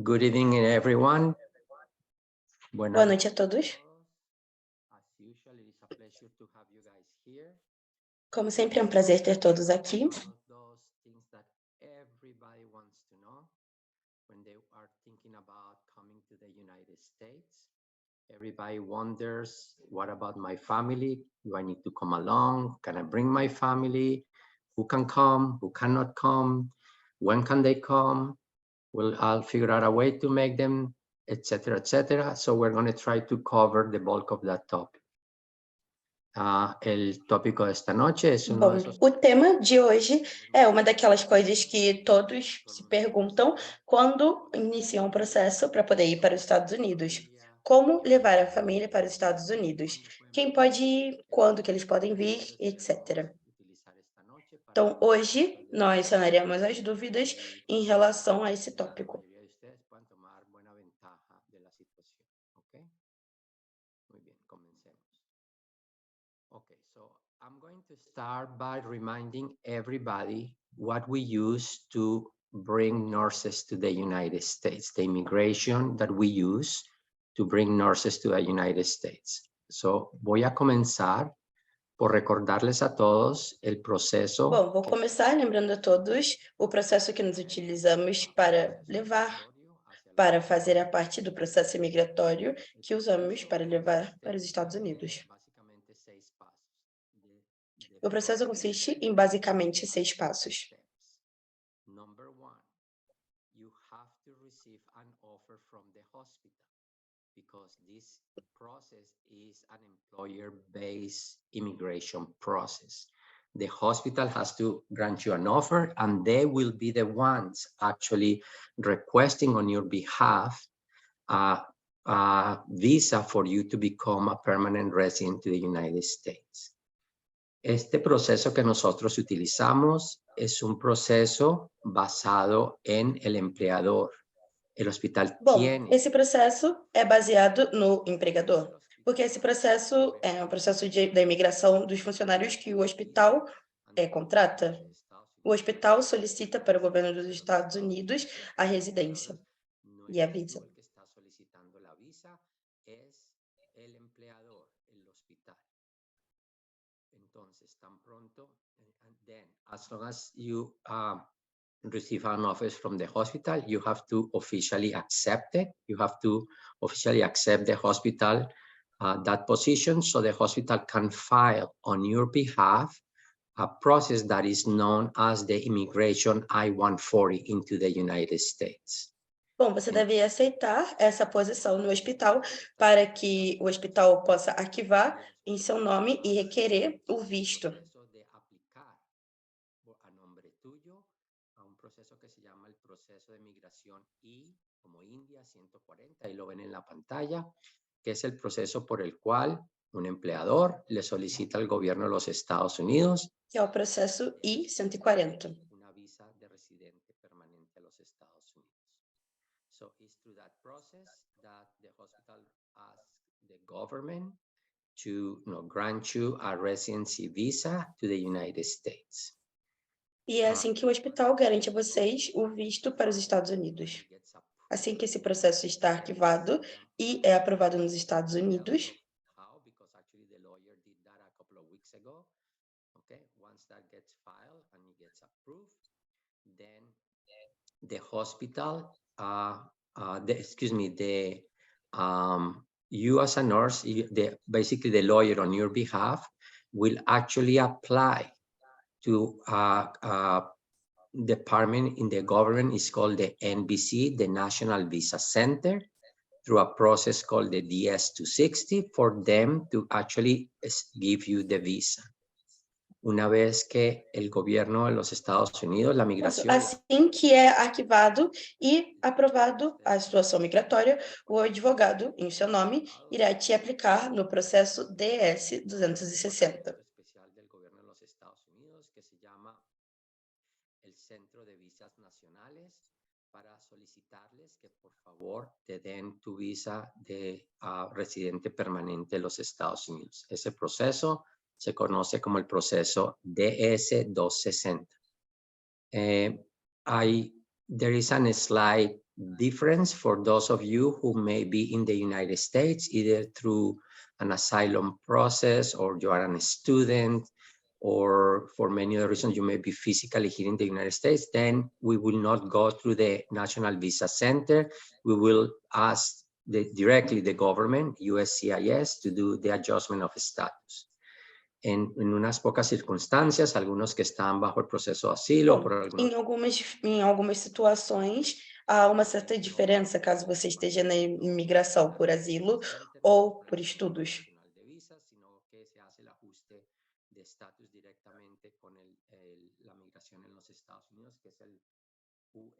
Good evening, everyone. Boa noite a todos. Como sempre, é um prazer ter todos aqui. Everybody wonders, what about my family? Do I need to come along? Can I bring my family? Who can come? Who cannot come? When can they come? Well, I'll figure out a way to make them, etc., etc. So we're going to try to cover the bulk of that topic. El tópico de esta noche es uno de esos... O tema de hoje é uma daquelas coisas que todos se perguntam quando iniciam o processo para poder ir para os Estados Unidos. Como levar a família para os Estados Unidos? Quem pode ir, quando que eles podem vir, etc. Então, hoje, nós sanaremos as dúvidas em relação a esse tópico. Okay, so I'm going to start by reminding everybody what we use to bring nurses to the United States, the immigration that we use to bring nurses to the United States. So, voy a comenzar por recordarles a todos el proceso. Bom, vou começar lembrando a todos o processo que nós utilizamos para levar, para fazer a parte do processo migratório que usamos para levar para os Estados Unidos. O processo consiste em basicamente 6 passos. Number 1, you have to receive an offer from the hospital because this process is an employer-based immigration process. The hospital has to grant you an offer and they will be the ones actually requesting on your behalf a visa for you to become a permanent resident to the United States. Este proceso que nosotros utilizamos es un proceso basado en el empleador. El hospital tiene... Esse processo é baseado no empregador, porque esse processo é um processo da imigração dos funcionários que o hospital contrata. O hospital solicita para o governo dos Estados Unidos a residência e a visa. El que está solicitando la visa es el empleador, el hospital. Entonces, tan pronto, and then, as long as you receive an offer from the hospital, you have to officially accept it. You have to officially accept the hospital, that position, so the hospital can file on your behalf a process that is known as the immigration I-140 into the United States. Bom, você deve aceitar essa posição no hospital para que o hospital possa arquivar em seu nome e requerer o visto. De aplicar a nombre tuyo a un proceso que se llama el proceso de migración I, como India 140, ahí lo ven en la pantalla, que es el proceso por el cual un empleador le solicita al gobierno de los Estados Unidos Que é o processo I-140. una visa de residente permanente a los Estados Unidos. So it's through that process that the hospital asks the government to grant you a residency visa to the United States. E é assim que o hospital garante a vocês o visto para os Estados Unidos. Assim que esse processo está arquivado e é aprovado nos Estados Unidos, Because actually the lawyer did that a couple of weeks ago. Okay, once that gets filed and it gets approved, then the hospital, you as a nurse, basically the lawyer on your behalf will actually apply to a department in the government. Is called the NVC, the National Visa Center, through a process called the DS-260 for them to actually give you the visa. Una vez que el gobierno de los Estados Unidos, la migración... Assim que é arquivado e aprovado a situação migratória, o advogado, em seu nome, irá te aplicar no processo DS-260. Especial del gobierno de los Estados Unidos que se llama el Centro de Visas Nacionales para solicitarles que por favor te den tu visa de residente permanente de los Estados Unidos. Ese proceso se conoce como el proceso DS-260. There is a slide difference for those of you who may be in the United States, either through an asylum process, or you are a student, or for many other reasons you may be physically here in the United States, then we will not go through the National Visa Center. We will ask directly the government, USCIS, to do the adjustment of status. En unas pocas circunstancias, algunos que están bajo el proceso de asilo, por algunos... Em algumas situações, há uma certa diferença caso você esteja na imigração por asilo ou por estudos. De estatus directamente con la migración en los Estados Unidos, que es el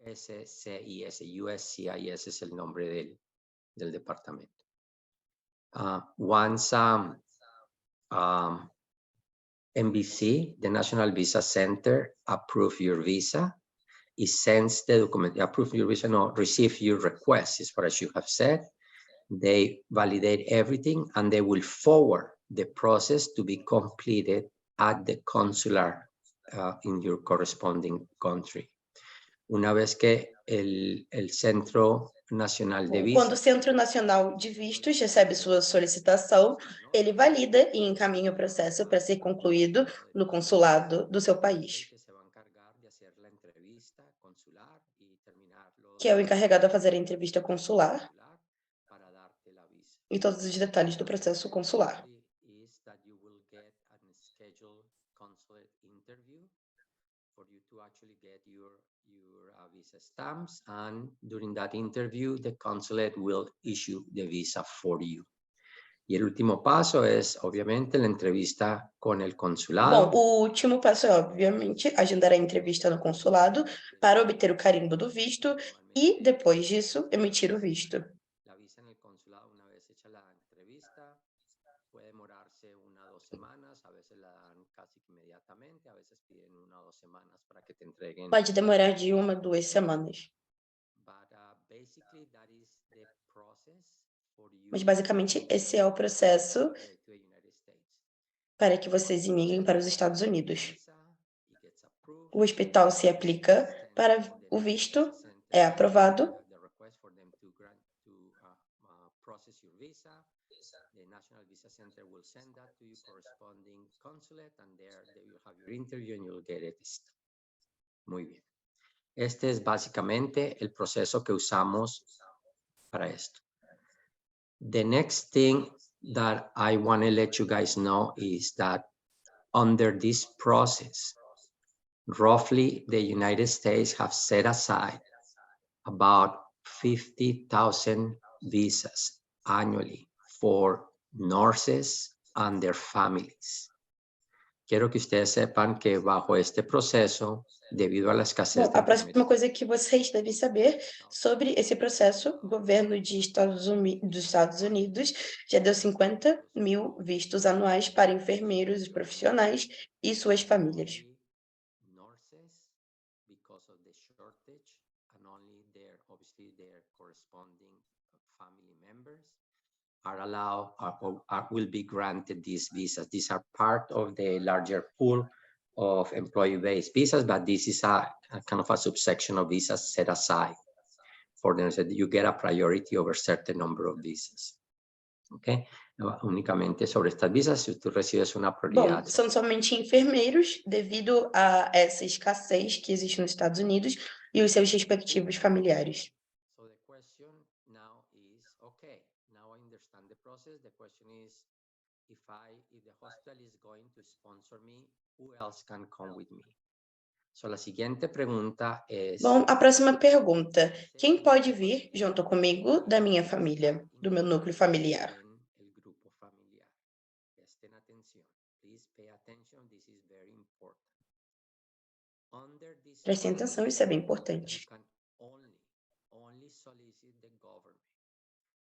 USCIS. USCIS es el nombre del departamento. Once NVC, the National Visa Center, approve your visa, it sends the document, approve your visa, no, receive your request, is what I should have said. They validate everything and they will forward the process to be completed at the consular in your corresponding country. Una vez que el Centro Nacional de Visas... Quando o Centro Nacional de Vistos recebe sua solicitação, ele valida e encaminha o processo para ser concluído no consulado do seu país, que é o encarregado a fazer a entrevista consular e todos os detalhes do processo consular. For you to actually get your visa stamps, and during that interview, the consulate will issue the visa for you. Y el último paso es, obviamente, la entrevista con el consulado. Bom, o último passo é, obviamente, agendar a entrevista no consulado para obter o carimbo do visto e, depois disso, emitir o visto. La visa en el consulado, una vez hecha la entrevista, puede demorarse 1 o 2 semanas, a veces la dan casi inmediatamente, a veces piden 1 o 2 semanas para que te entreguen. Pode demorar de 1 a 2 semanas. Mas, basicamente, esse é o processo para que vocês imigrem para os Estados Unidos. O hospital se aplica para o visto, é aprovado. The National Visa Center will send that to your corresponding consulate, and there you will have your interview and you'll get it. Muy bien. Este es básicamente el proceso que usamos para esto. The next thing that I want to let you guys know is that under this process, roughly the United States have set aside about 50,000 visas annually for nurses and their families. Quiero que ustedes sepan que bajo este proceso, debido a la escasez de... A próxima coisa que vocês devem saber sobre esse processo, o governo dos Estados Unidos já deu 50 mil vistos anuais para enfermeiros e profissionais e suas famílias. Nurses, because of the shortage, and only their corresponding family members are allowed will be granted these visas. These are part of the larger pool of employee-based visas, but this is a kind of a subsection of visas set aside for them, so that you get a priority over a certain number of visas. Okay? Únicamente sobre estas visas, si tú recibes una prioridad. Bom, são somente enfermeiros devido a essa escassez que existe nos Estados Unidos e os seus respectivos familiares. So the question now is, okay, now I understand the process. The question is, if the hospital is going to sponsor me, who else can come with me? So la siguiente pregunta es... Bom, a próxima pergunta. Quem pode vir junto comigo da minha família, do meu núcleo familiar? El grupo familiar. Presten atención. Please pay attention. This is very important. Prestem atenção, isso é bem importante. You can only solicit the government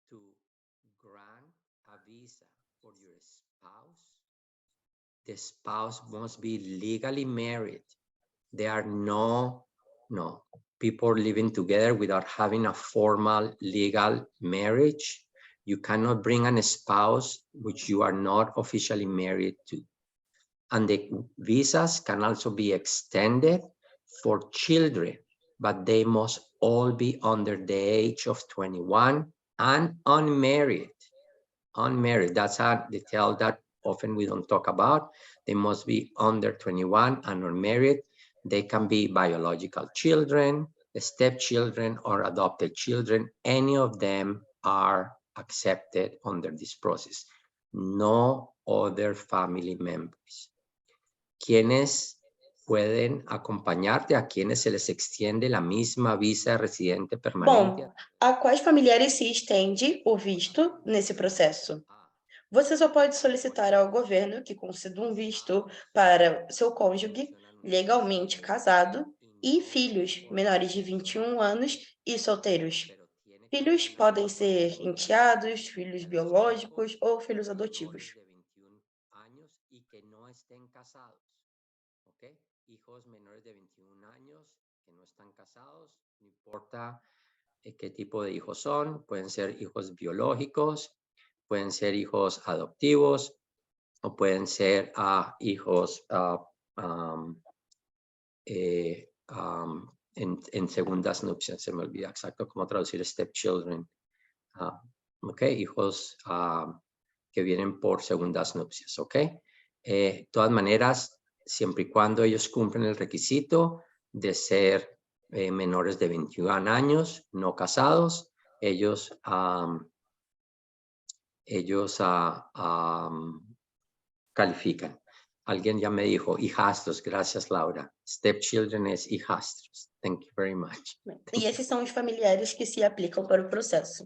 to grant a visa for your spouse. The spouse must be legally married. There are no people living together without having a formal legal marriage. You cannot bring a spouse which you are not officially married to. And the visas can also be extended for children, but they must all be under the age of 21 and unmarried. Unmarried, that's a detail that often we don't talk about. They must be under 21 and unmarried. They can be biological children, stepchildren, or adopted children. Any of them are accepted under this process. No other family members. ¿Quiénes pueden acompañarte? ¿A quienes se les extiende la misma visa de residente permanente? Bom, a quais familiares se estende o visto nesse processo? Você só pode solicitar ao governo que conceda um visto para seu cônjuge legalmente casado e filhos menores de 21 anos e solteiros. Filhos podem ser enteados, filhos biológicos ou filhos adotivos. Y que no estén casados, ¿ok? Hijos menores de 21 años que no están casados, no importa qué tipo de hijos son, pueden ser hijos biológicos, pueden ser hijos adoptivos o pueden ser hijos en segundas nupcias. Se me olvida exacto cómo traducir stepchildren. Ok, hijos que vienen por segundas nupcias, ¿ok? De todas maneras, siempre y cuando ellos cumplen el requisito de ser menores de 21 años, no casados, ellos califican. Alguien ya me dijo hijastros, gracias Laura. Stepchildren es hijastros. Thank you very much. E esses são os familiares que se aplicam para o processo.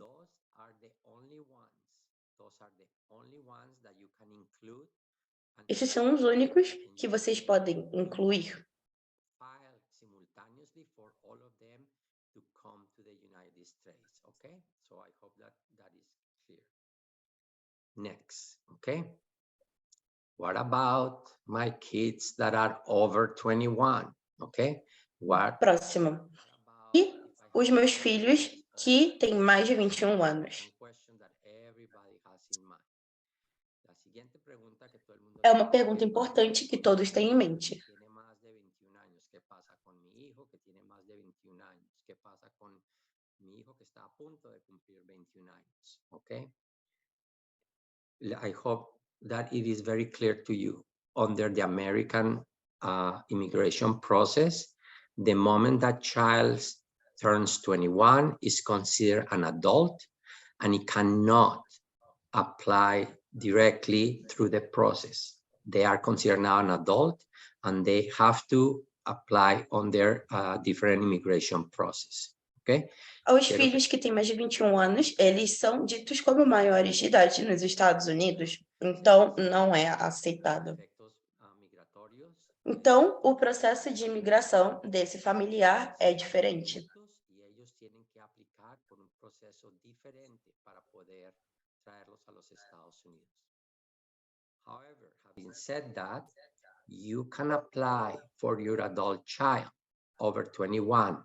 Esses são os únicos que vocês podem incluir. File simultaneously for all of them to come to the United States. Okay, so I hope that is clear. Next, okay. What about my kids that are over 21? Okay, what? Próximo. E os meus filhos que têm mais de 21 anos. É uma pergunta importante que todos têm em mente. ¿Qué pasa con mi hijo que tiene más de 21 años? ¿Qué pasa con mi hijo que está a punto de cumplir 21 años? Okay. I hope that it is very clear to you. Under the American immigration process, the moment that child turns 21 is considered an adult and it cannot apply directly through the process. They are considered now an adult and they have to apply on their different immigration process. Okay? Os filhos que têm mais de 21 anos, eles são ditos como maiores de idade nos Estados Unidos, então não é aceitado. Então, o processo de imigração desse familiar é diferente. E eles têm que aplicar por processo diferente para poder traerlos a los Estados Unidos. However, having said that, you can apply for your adult child over 21,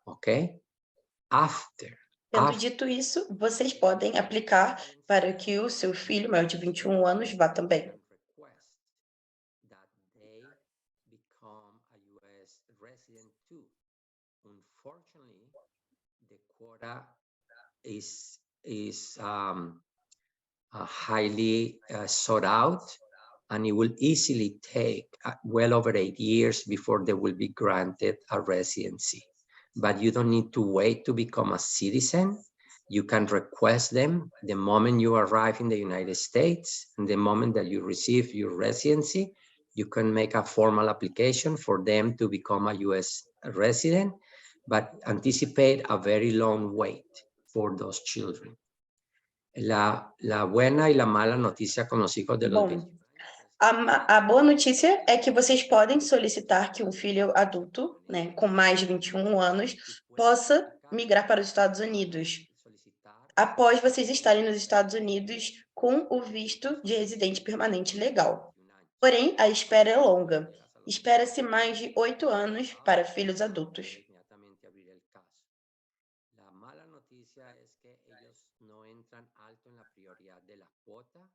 okay? Tendo dito isso, vocês podem aplicar para que o seu filho maior de 21 anos vá também. Unfortunately, the quota is highly sought out, and it will easily take well over 8 years before they will be granted a residency. But you don't need to wait to become a citizen. You can request them the moment you arrive in the United States, and the moment that you receive your residency, you can make a formal application for them to become a U.S. resident, but anticipate a very long wait for those children. La buena y la mala noticia con los hijos de los 21 años. A boa notícia é que vocês podem solicitar que um filho adulto, né, com mais de 21 anos, possa migrar para os Estados Unidos, após vocês estarem nos Estados Unidos com o visto de residente permanente legal. Porém, a espera é longa. Espera-se mais de 8 anos para filhos adultos. La mala noticia es que ellos no entran alto en la prioridad de la cuota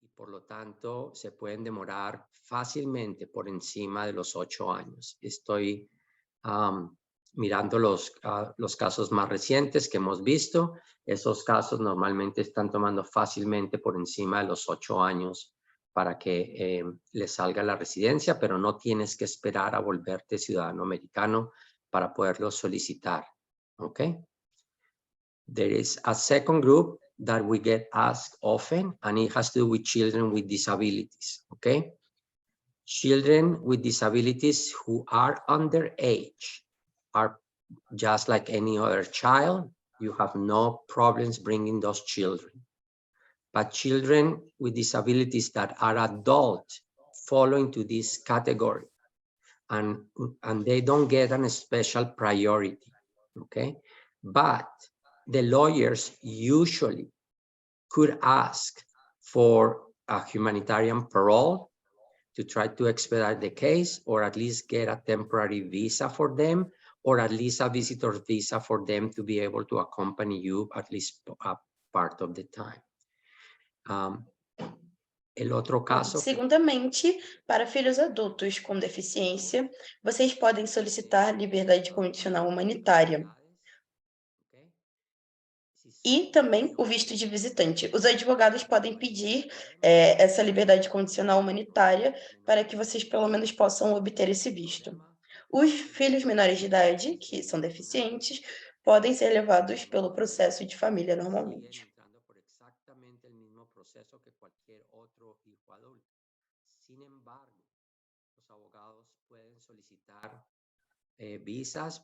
y por lo tanto se pueden demorar fácilmente por encima de los 8 años. Estoy mirando los casos más recientes que hemos visto, esos casos normalmente están tomando fácilmente por encima de los 8 años para que les salga la residencia, pero no tienes que esperar a volverte ciudadano americano para poderlo solicitar. Okay? There is a second group that we get asked often, and it has to do with children with disabilities. Okay? Children with disabilities who are underage are just like any other child. You have no problems bringing those children. But children with disabilities that are adult fall into this category, and they don't get a special priority, okay? But the lawyers usually could ask for a humanitarian parole to try to expedite the case, or at least get a temporary visa for them, or at least a visitor visa for them to be able to accompany you at least a part of the time. El outro caso... Segundamente, para filhos adultos com deficiência, vocês podem solicitar liberdade condicional humanitária. E também o visto de visitante. Os advogados podem pedir essa liberdade condicional humanitária para que vocês pelo menos possam obter esse visto. Os filhos menores de idade, que são deficientes, podem ser levados pelo processo de família normalmente. Exactamente el mismo proceso que cualquier otro hijo adulto. Sin embargo, los abogados pueden solicitar visas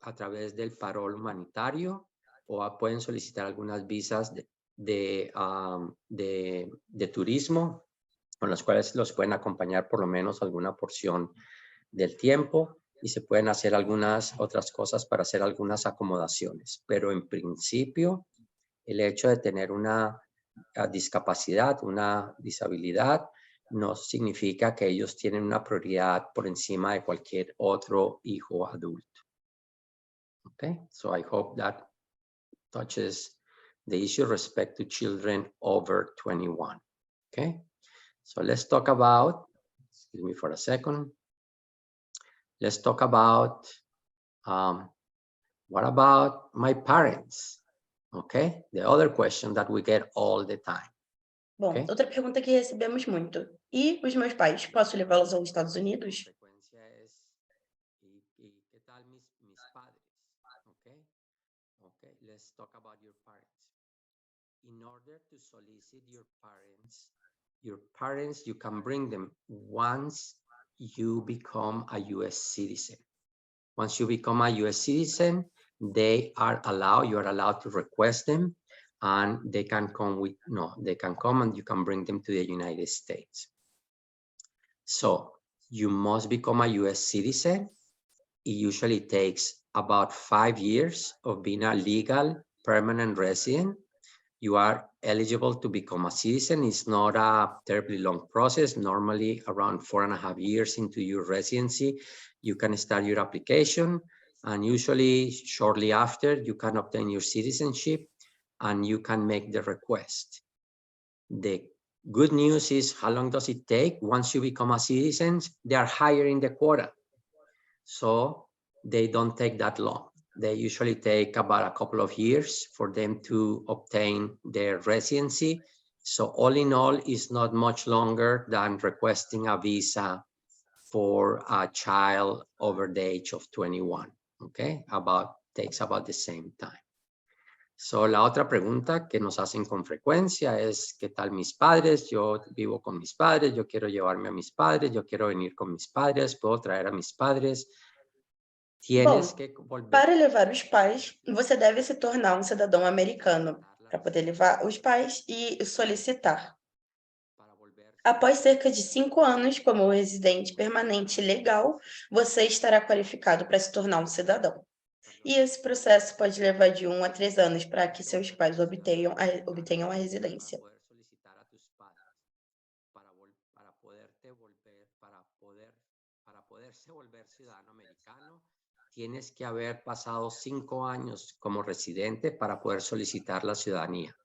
a través del parol humanitario, o pueden solicitar algunas visas de turismo, con las cuales los pueden acompañar por lo menos alguna porción del tiempo, y se pueden hacer algunas otras cosas para hacer algunas acomodaciones. Pero en principio, el hecho de tener una discapacidad, una disabilidad, no significa que ellos tienen una prioridad por encima de cualquier otro hijo adulto. Okay, so I hope that touches the issue respect to children over 21. Okay, so let's talk about, excuse me for a second. Let's talk about what about my parents? Okay, the other question that we get all the time. Bom, Okay. Outra pergunta que recebemos muito. E os meus pais, posso levá-los aos Estados Unidos? ¿Qué tal mis padres? Okay. Okay, let's talk about your parents. In order to solicit your parents, you can bring them once you become a U.S. citizen. Once you become a U.S. citizen, you are allowed to request them, and they can come and you can bring them to the United States. So you must become a U.S. citizen. It usually takes about 5 years of being a legal permanent resident. You are eligible to become a citizen. It's not a terribly long process. Normally around 4.5 years into your residency, you can start your application, and usually shortly after you can obtain your citizenship and you can make the request. The good news is, how long does it take? Once you become a citizen, they are higher in the quota. So they don't take that long. They usually take about a couple of years for them to obtain their residency. So all in all, it's not much longer than requesting a visa for a child over the age of 21. Okay, takes about the same time. So, la otra pregunta que nos hacen con frecuencia es, ¿qué tal mis padres? Yo vivo con mis padres, yo quiero llevarme a mis padres, yo quiero venir con mis padres, ¿puedo traer a mis padres? Tienes que volver... Para levar os pais, você deve se tornar um cidadão americano para poder levar os pais e solicitar. Após cerca de 5 anos como residente permanente legal, você estará qualificado para se tornar um cidadão. E esse processo pode levar de 1 a 3 anos para que seus pais obtenham a residência. Para poderse volver ciudadano americano, tienes que haber pasado 5 años como residente para poder solicitar la ciudadanía.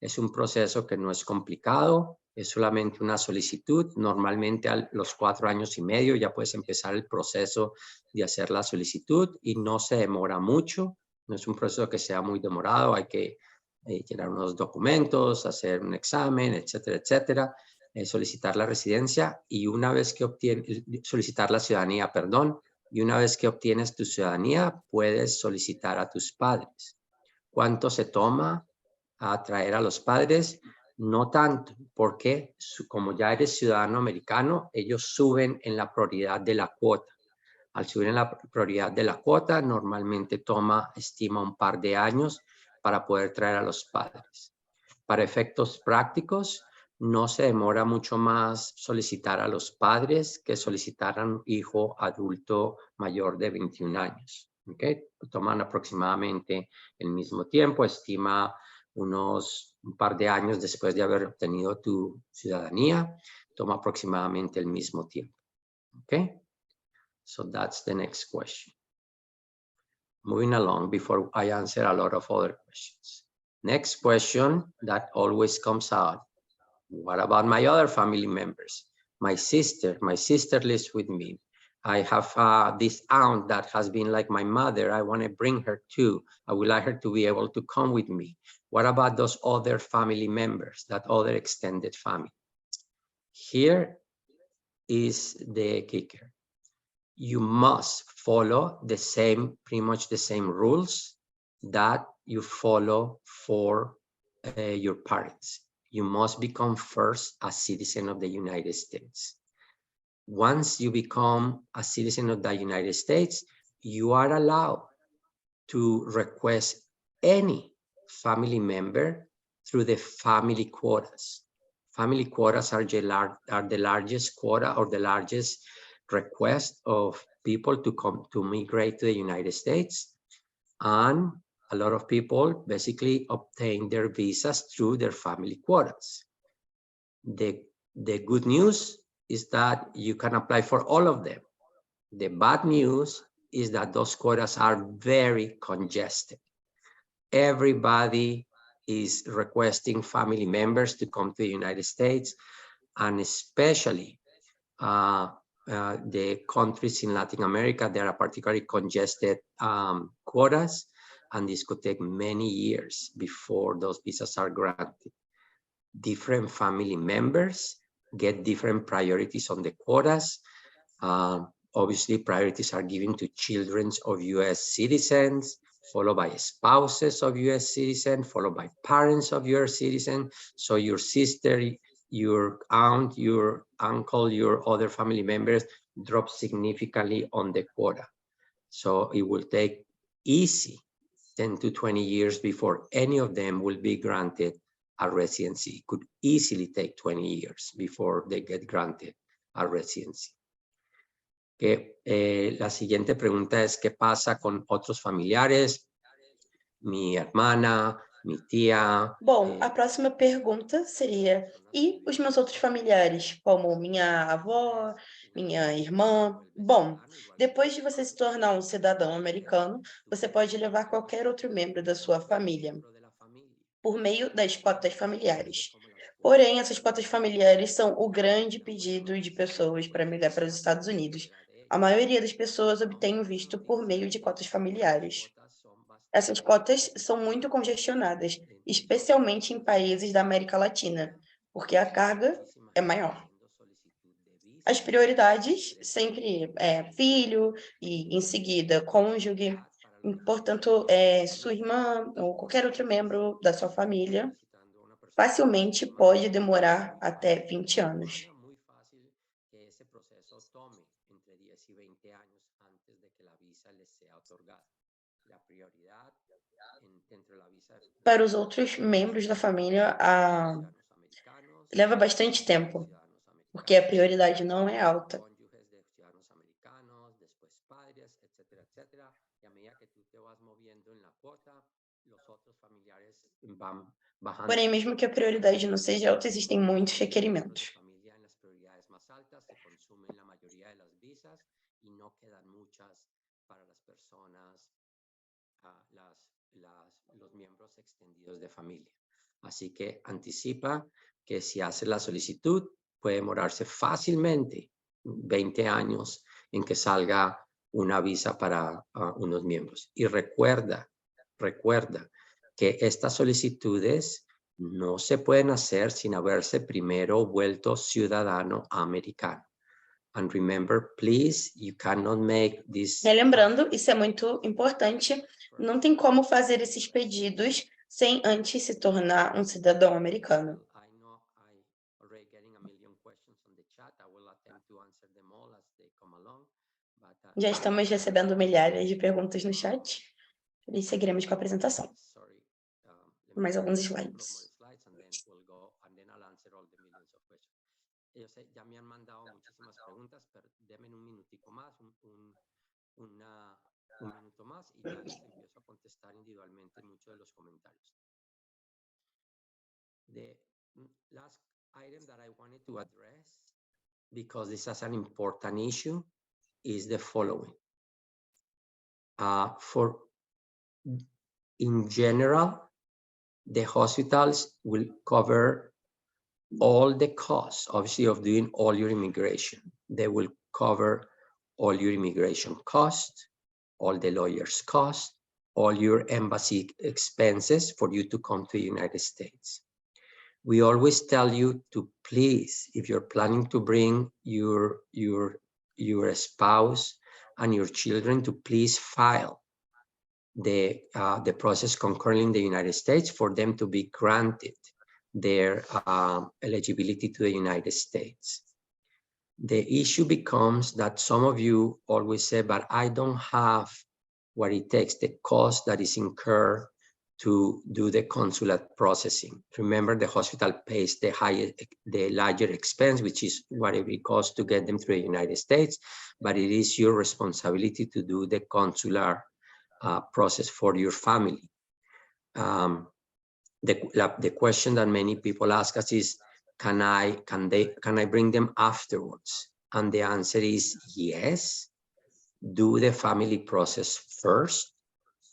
Es un proceso que no es complicado, Es solamente una solicitud. Normalmente a los 4 años y medio ya puedes empezar el proceso de hacer la solicitud y no se demora mucho. No es un proceso que sea muy demorado. Hay que llenar unos documentos, hacer un examen, etcétera, etcétera. Solicitar la residencia y una vez que solicitar la ciudadanía, perdón, y una vez que obtienes tu ciudadanía, puedes solicitar a tus padres. ¿Cuánto se toma a traer a los padres? No tanto, porque como ya eres ciudadano americano, ellos suben en la prioridad de la cuota. Al subir en la prioridad de la cuota, normalmente estima un par de años para poder traer a los padres. Para efectos prácticos, no se demora mucho más solicitar a los padres que solicitar a un hijo adulto mayor de 21 años. ¿Okay? Toman aproximadamente el mismo tiempo, estima un par de años después de haber obtenido tu ciudadanía, toma aproximadamente el mismo tiempo. Okay? So that's the next question. Moving along before I answer a lot of other questions. Next question that always comes out. What about my other family members? My sister lives with me. I have this aunt that has been like my mother. I want to bring her too. I would like her to be able to come with me. What about those other family members, that other extended family? Here is the kicker. You must follow pretty much the same rules that you follow for your parents. You must become first a citizen of the United States. Once you become a citizen of the United States, you are allowed to request any family member through the family quotas. Family quotas are the largest quota or the largest request of people to come to migrate to the United States. And a lot of people basically obtain their visas through their family quotas. The good news is that you can apply for all of them. The bad news is that those quotas are very congested. Everybody is requesting family members to come to the United States, and especially the countries in Latin America, there are particularly congested quotas, and this could take many years before those visas are granted. Different family members get different priorities on the quotas. Obviously, priorities are given to children of U.S. citizens, followed by spouses of U.S. citizens, followed by parents of U.S. citizens. So your sister, your aunt, your uncle, your other family members drop significantly on the quota. So it will take easy 10 to 20 years before any of them will be granted a residency. It could easily take 20 years before they get granted a residency. La siguiente pregunta es, ¿qué pasa con otros familiares? Mi hermana, mi tía. Bom, a próxima pergunta seria: e os meus outros familiares, como minha avó, minha irmã? Bom, depois de você se tornar um cidadão americano, você pode levar qualquer outro membro da sua família por meio das cotas familiares. Porém, essas cotas familiares são o grande pedido de pessoas para migrar para os Estados Unidos. A maioria das pessoas obtém o visto por meio de cotas familiares. Essas cotas são muito congestionadas, especialmente em países da América Latina, porque a carga é maior. As prioridades sempre é filho e, em seguida, cônjuge. Portanto, sua irmã ou qualquer outro membro da sua família facilmente pode demorar até 20 anos. Para os outros membros da família, leva bastante tempo, porque a prioridade não é alta. Porém, mesmo que a prioridade não seja alta, existem muitos requerimentos. Los miembros extendidos de familia. Así que anticipa que si hace la solicitud puede demorarse fácilmente 20 años en que salga una visa para unos miembros. Y recuerda que estas solicitudes no se pueden hacer sin haberse primero vuelto ciudadano americano. And remember, please, you cannot make this. Relembrando, isso é muito importante, não tem como fazer esses pedidos sem antes se tornar um cidadão americano. I know I already getting a million questions on the chat. I will attempt to answer them all as they come along. But, Já estamos recebendo milhares de perguntas no chat e seguiremos com a apresentação. sorry. Mais alguns slides. Ellos ya me han mandado muchísimas preguntas, pero denme un minutico más, un minuto más y ya les empiezo a contestar individualmente muchos de los comentarios. The last item that I wanted to address, because this is an important issue, is the following. In general, the hospitals will cover all the costs, obviously, of doing all your immigration. They will cover all your immigration costs, all the lawyers' costs, all your embassy expenses for you to come to the United States. We always tell you to please, if you're planning to bring your spouse and your children, to please file the process concurrently in the United States for them to be granted their eligibility to the United States. The issue becomes that some of you always say, but I don't have what it takes, the cost that is incurred to do the consulate processing. Remember, the hospital pays the larger expense, which is whatever it costs to get them to the United States, but it is your responsibility to do the consular process for your family. The question that many people ask us is, can I bring them afterwards? And the answer is yes. Do the family process first,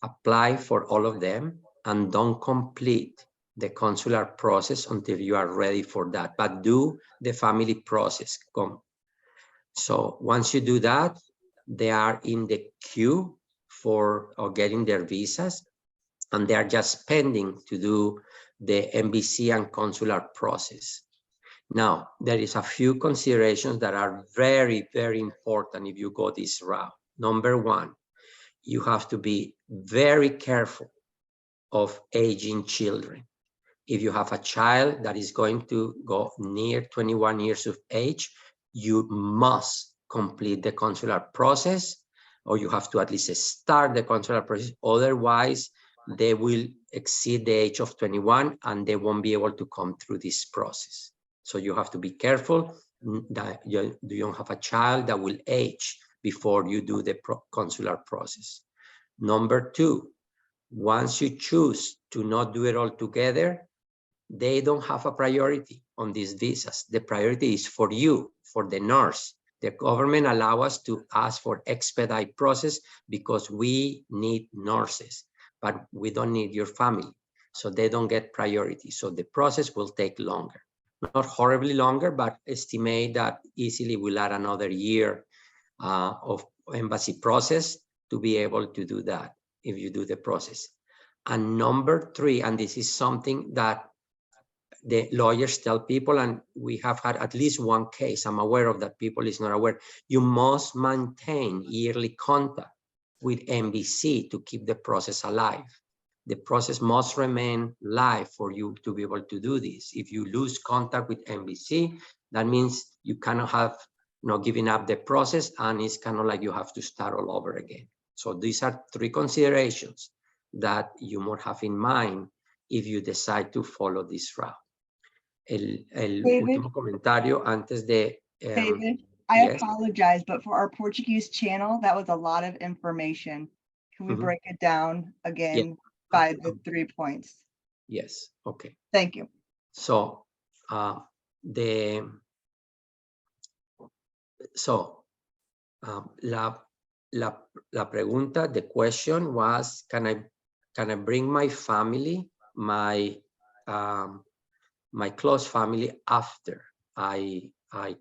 apply for all of them, and don't complete the consular process until you are ready for that. But do the family process. So once you do that, they are in the queue for getting their visas, and they are just pending to do the embassy and consular process. Now, there is a few considerations that are very, very important if you go this route. Number one, you have to be very careful of aging children. If you have a child that is going to go near 21 years of age, you must complete the consular process, or you have to at least start the consular process. Otherwise, they will exceed the age of 21 and they won't be able to come through this process. So you have to be careful that you don't have a child that will age before you do the consular process. Number two, once you choose to not do it all together, they don't have a priority on these visas. The priority is for you, for the nurse. The government allows us to ask for expedite process because we need nurses, but we don't need your family. So they don't get priority. So the process will take longer. Not horribly longer, but estimate that easily will add another year of embassy process to be able to do that if you do the process. And number three, and this is something that the lawyers tell people, and we have had at least one case, I'm aware of that, people is not aware, you must maintain yearly contact with NBC to keep the process alive. The process must remain live for you to be able to do this. If you lose contact with NBC, that means you cannot have giving up the process, and it's kind of like you have to start all over again. So these are three considerations that you must have in mind if you decide to follow this route. El último comentario antes de... David, I apologize, but for our Portuguese channel, that was a lot of information. Can we break it down again by the 3 points? Yes, okay. Thank you. So, la pregunta, the question was, can I bring my family, my my close family after I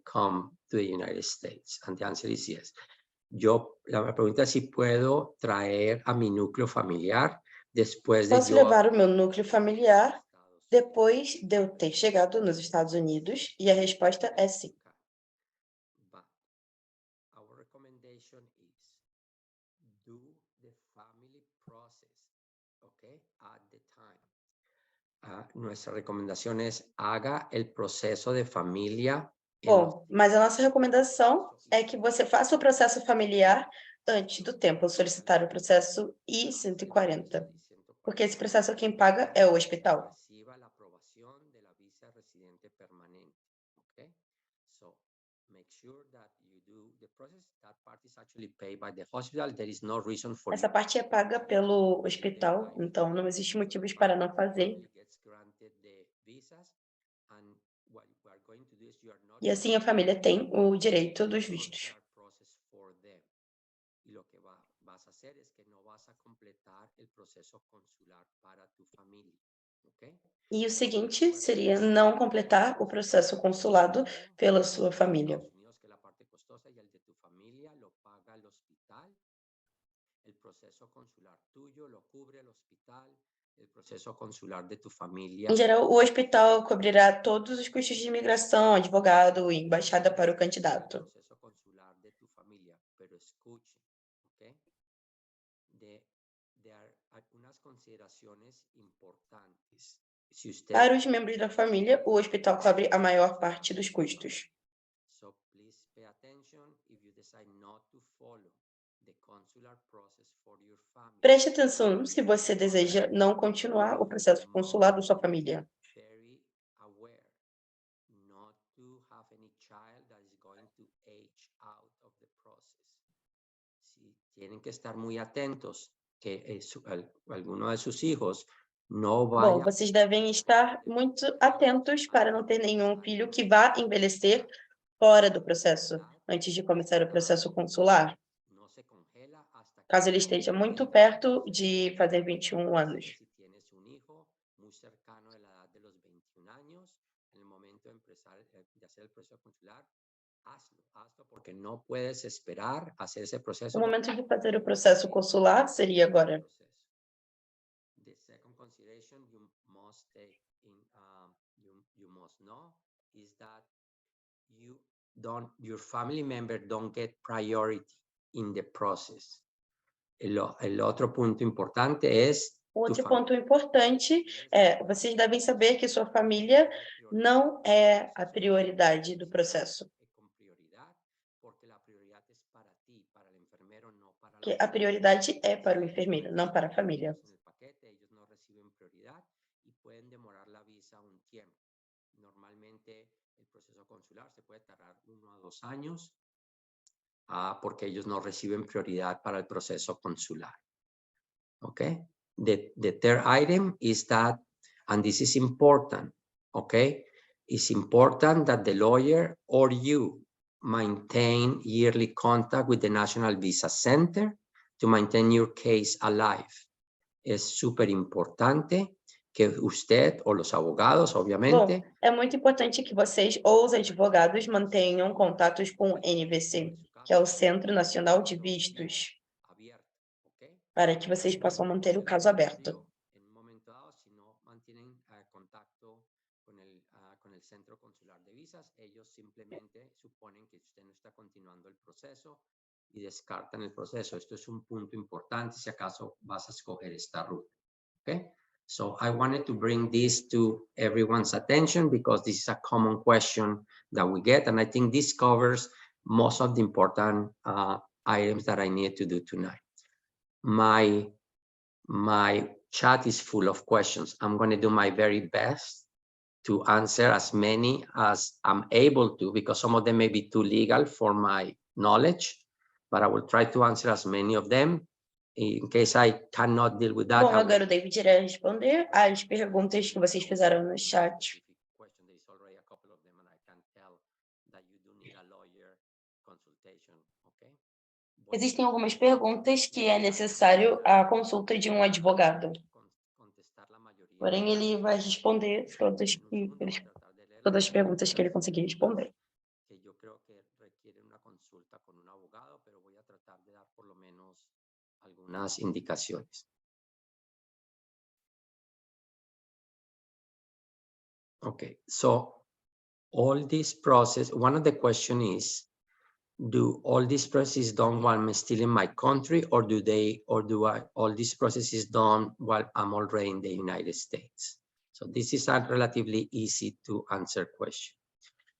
come to the United States? And the answer is yes. La pregunta es si puedo traer a mi núcleo familiar después de Posso levar o meu núcleo familiar depois de eu ter chegado nos Estados Unidos? E a resposta é sim. But our recommendation is do the family process, okay, at the time. Nuestra recomendación es haga el proceso de familia. Bom, mas a nossa recomendação é que você faça o processo familiar antes do tempo, ao solicitar o processo I-140, porque esse processo quem paga é o hospital. Reciba la aprobación de la visa residente permanente, okay? So make sure that you do the process. That part is actually paid by the hospital. There is no reason for Essa parte é paga pelo hospital, então não existe motivos para não fazer. E assim a família tem o direito dos vistos. Y lo que vas a hacer es que no vas a completar el proceso consular para tu familia, ¿ok? E o seguinte seria não completar o processo consulado pela sua família. Que la parte costosa y el de tu familia lo paga el hospital. El proceso consular tuyo lo cubre el hospital. El proceso consular de tu familia. Em geral, o hospital cobrirá todos os custos de imigração, advogado e embaixada para o candidato. El proceso consular de tu familia, pero escuche, ¿ok? There are algunas consideraciones importantes. Si usted... Para os membros da família, o hospital cobre a maior parte dos custos. So please pay attention if you decide not to follow the consular process for your family. Preste atenção se você deseja não continuar o processo consular da sua família. Very aware not to have any child that is going to age out of the process. Sí, tienen que estar muy atentos que alguno de sus hijos no vaya. Bom, vocês devem estar muito atentos para não ter nenhum filho que vá envelhecer fora do processo, antes de começar o processo consular, caso ele esteja muito perto de fazer 21 anos. Si tienes un hijo muy cercano a la edad de los 21 años, en el momento de empezar de hacer el proceso consular, hazlo porque no puedes esperar hacer ese proceso. O momento de fazer o processo consular seria agora. The second consideration you must take in, you must know is that your family member don't get priority in the process. El otro punto importante es Outro ponto importante é, vocês devem saber que sua família não é a prioridade do processo. Que a prioridade é para o enfermeiro, não para a família. Ellos no reciben prioridad y pueden demorar la visa un tiempo. Normalmente el proceso consular se puede tardar 1 a 2 años porque ellos no reciben prioridad para el proceso consular. Okay? The third item is that, and this is important, okay? It's important that the lawyer or you maintain yearly contact with the National Visa Center to maintain your case alive. Es súper importante que usted o los abogados, obviamente. Bom, é muito importante que vocês ou os advogados mantenham contatos com o NVC, que é o Centro Nacional de Vistos, para que vocês possam manter o caso aberto. En un momento dado, si no mantienen contacto con el Centro Consular de Visas, ellos simplemente suponen que usted no está continuando el proceso y descartan el proceso. Esto es un punto importante si acaso vas a escoger esta ruta. Okay? So I wanted to bring this to everyone's attention because this is a common question that we get, and I think this covers most of the important items that I need to do tonight. My chat is full of questions. I'm going to do my very best to answer as many as I'm able to, because some of them may be too legal for my knowledge, but I will try to answer as many of them. In case I cannot deal with that. Bom, agora o David irá responder às perguntas que vocês fizeram no chat. Existem algumas perguntas que é necessário a consulta de um advogado. Porém, ele vai responder todas as perguntas que ele conseguir responder. Que yo creo que requiere una consulta con un abogado, pero voy a tratar de dar por lo menos algunas indicaciones. Okay, so all this process, one of the question is, do all this process is done while I'm still in my country, or all this process is done while I'm already in the United States? So this is a relatively easy to answer question.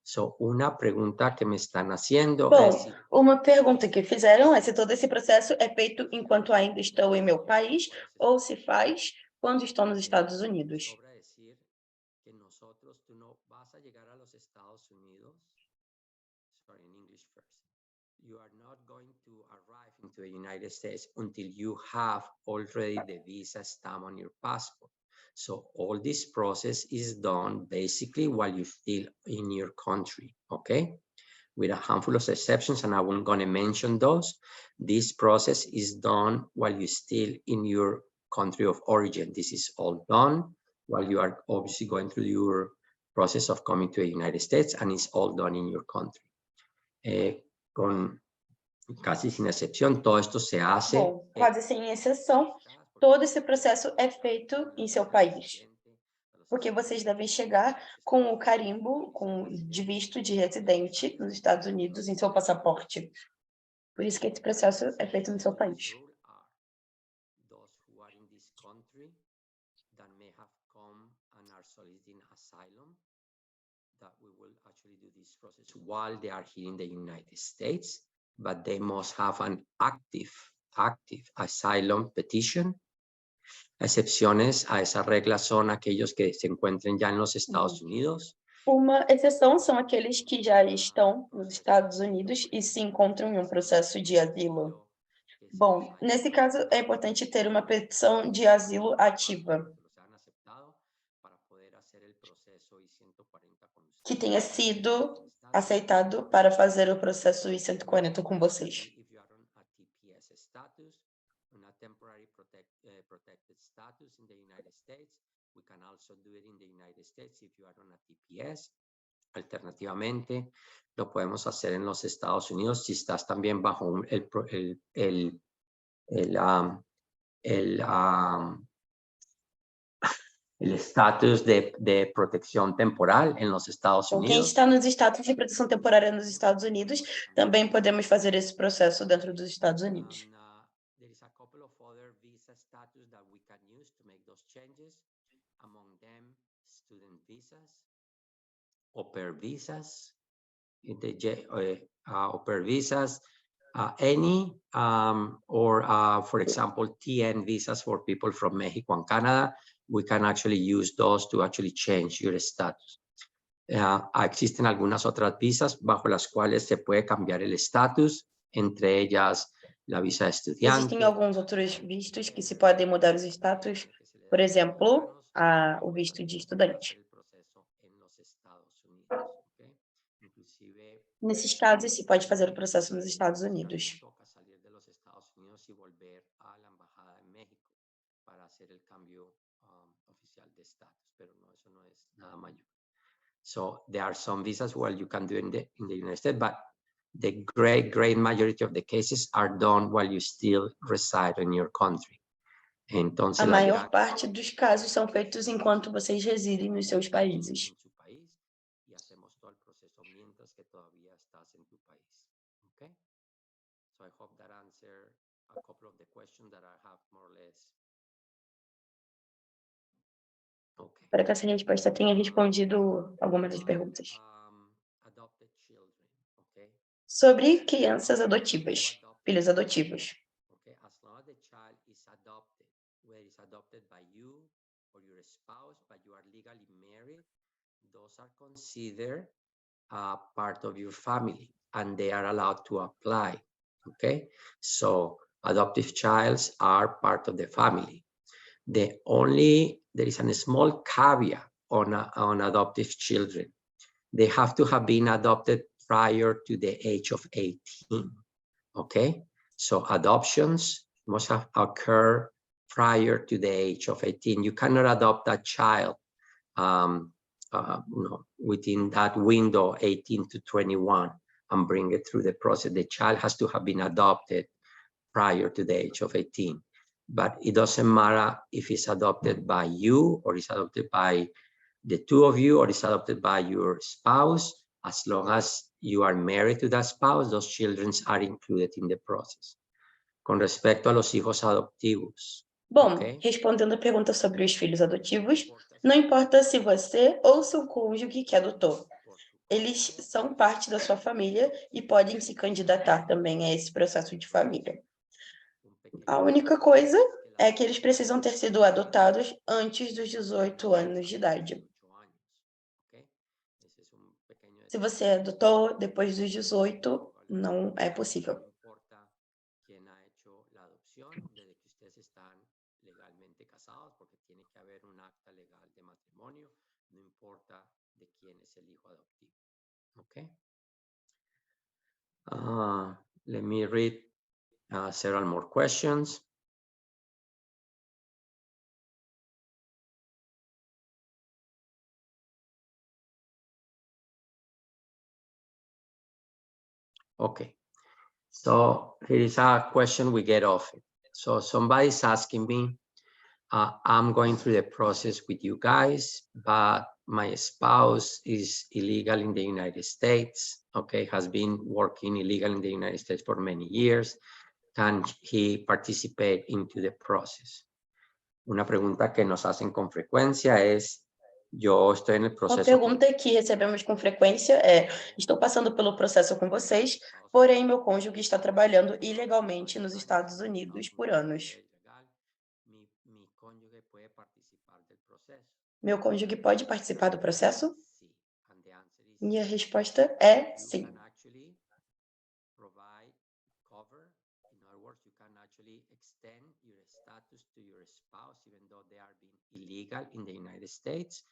So, una pregunta que me están haciendo Bom, es... uma pergunta que fizeram é se todo esse processo é feito enquanto ainda estou em meu país ou se faz quando estou nos Estados Unidos. Sobra decir que nosotros, tú no vas a llegar a los Estados Unidos. Sorry, in English first. You are not going to arrive into the United States until you have already the visa stamp on your passport. So all this process is done basically while you're still in your country, okay? With a handful of exceptions, and I'm going to mention those. This process is done while you're still in your country of origin. This is all done while you are obviously going through your process of coming to the United States, and it's all done in your country. Con casi sin excepción, todo esto se hace... Bom, quase sem exceção, todo esse processo é feito em seu país, porque vocês devem chegar com o carimbo de visto de residente nos Estados Unidos em seu passaporte. Por isso que esse processo é feito no seu país. Those who are in this country that may have come and are soliciting asylum, that we will actually do this process while they are here in the United States, but they must have an active asylum petition. Excepciones a esa regla son aquellos que se encuentren ya en los Estados Unidos. Uma exceção são aqueles que já estão nos Estados Unidos e se encontram em um processo de asilo. Bom, nesse caso é importante ter uma petição de asilo ativa, que tenha sido aceitado para fazer o processo I-140 com vocês. Temporary protected status in the United States. We can also do it in the United States if you are on a TPS. Alternativamente, lo podemos hacer en los Estados Unidos si estás también bajo el estatus de protección temporal en los Estados Unidos. Quem está nos status de proteção temporária nos Estados Unidos, também podemos fazer esse processo dentro dos Estados Unidos. There is a couple of other visa status that we can use to make those changes. Among them, student visas, au pair visas, au pair visas, for example, TN visas for people from Mexico and Canada. We can actually use those to actually change your status. Existen algunas otras visas bajo las cuales se puede cambiar el estatus, entre ellas la visa de estudiante. Existem alguns outros vistos que se podem mudar os status, por exemplo, o visto de estudante. Nesses casos, se pode fazer o processo nos Estados Unidos. So there are some visas where you can do in the United States, but the great majority of the cases are done while you still reside in your country. Entonces, a maior parte dos casos são feitos enquanto vocês residem nos seus países. Y hacemos todo el proceso mientras que todavía estás en tu país. Okay? So I hope that answered a couple of the questions that I have more or less. Okay. Para que essa resposta tenha respondido algumas das perguntas. Adopted children, okay? Sobre crianças adotivas, filhos adotivos. Okay, as long as the child is adopted, whether it's adopted by you or your spouse, but you are legally married, those are considered part of your family, and they are allowed to apply. Okay, so adoptive childs are part of the family. There is a small caveat on adoptive children. They have to have been adopted prior to the age of 18. Okay, so adoptions must have occurred prior to the age of 18. You cannot adopt a child within that window, 18 to 21, and bring it through the process. The child has to have been adopted prior to the age of 18. But it doesn't matter if it's adopted by you or it's adopted by the two of you or it's adopted by your spouse. As long as you are married to that spouse, those children are included in the process. Con respecto a los hijos adoptivos. Bom, okay? Respondendo a pergunta sobre os filhos adotivos, não importa se você ou seu cônjuge que adotou. Eles são parte da sua família e podem se candidatar também a esse processo de família. A única coisa é que eles precisam ter sido adotados antes dos 18 anos de idade. Se você adotou depois dos 18, não é possível. No importa quién ha hecho la adopción, desde que ustedes están legalmente casados, porque tiene que haber un acta legal de matrimonio, no importa de quién es el hijo adoptivo. Okay. Let me read several more questions. Okay, so here is a question we get often. So somebody's asking me, I'm going through the process with you guys, but my spouse is illegal in the United States, okay, has been working illegal in the United States for many years. Can he participate into the process? Una pregunta que nos hacen con frecuencia es, yo estoy en el proceso. Uma pergunta que recebemos com frequência é: estou passando pelo processo com vocês, porém meu cônjuge está trabalhando ilegalmente nos Estados Unidos por anos. Meu cônjuge pode participar do processo? Minha resposta é sim. Extend your status to your spouse, even though they are being illegal in the United States,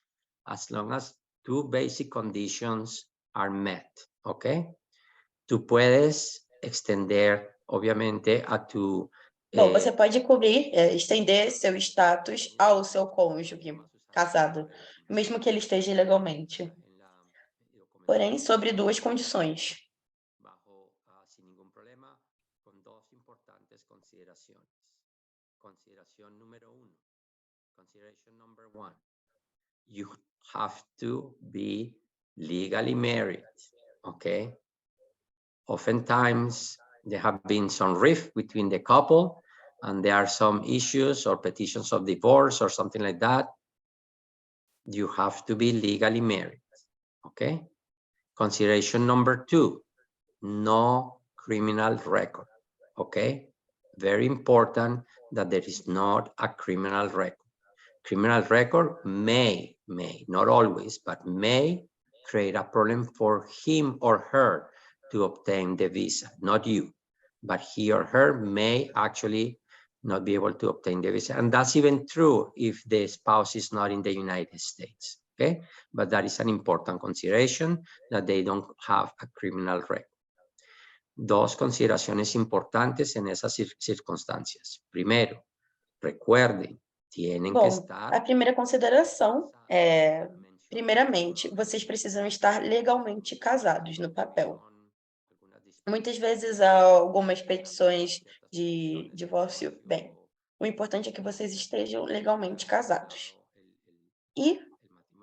as long as two basic conditions are met, okay? Tú puedes extender, obviamente, a tu... Bom, você pode cobrir, estender seu status ao seu cônjuge casado, mesmo que ele esteja ilegalmente. Porém, sobre duas condições. Sin ningún problema, con dos importantes consideraciones. Consideración número uno. Consideration number one. You have to be legally married, okay? Oftentimes, there have been some rift between the couple, and there are some issues or petitions of divorce or something like that. You have to be legally married, okay? Consideration number two, no criminal record, okay? Very important that there is not a criminal record. Criminal record may, not always, but may create a problem for him or her to obtain the visa, not you, but he or her may actually not be able to obtain the visa. And that's even true if the spouse is not in the United States, okay? But that is an important consideration, that they don't have a criminal record. Dos consideraciones importantes en esas circunstancias. Primero, recuerden, tienen que estar... A primeira consideração é, primeiramente, vocês precisam estar legalmente casados no papel. Muitas vezes há algumas petições de divórcio. Bem, o importante é que vocês estejam legalmente casados. E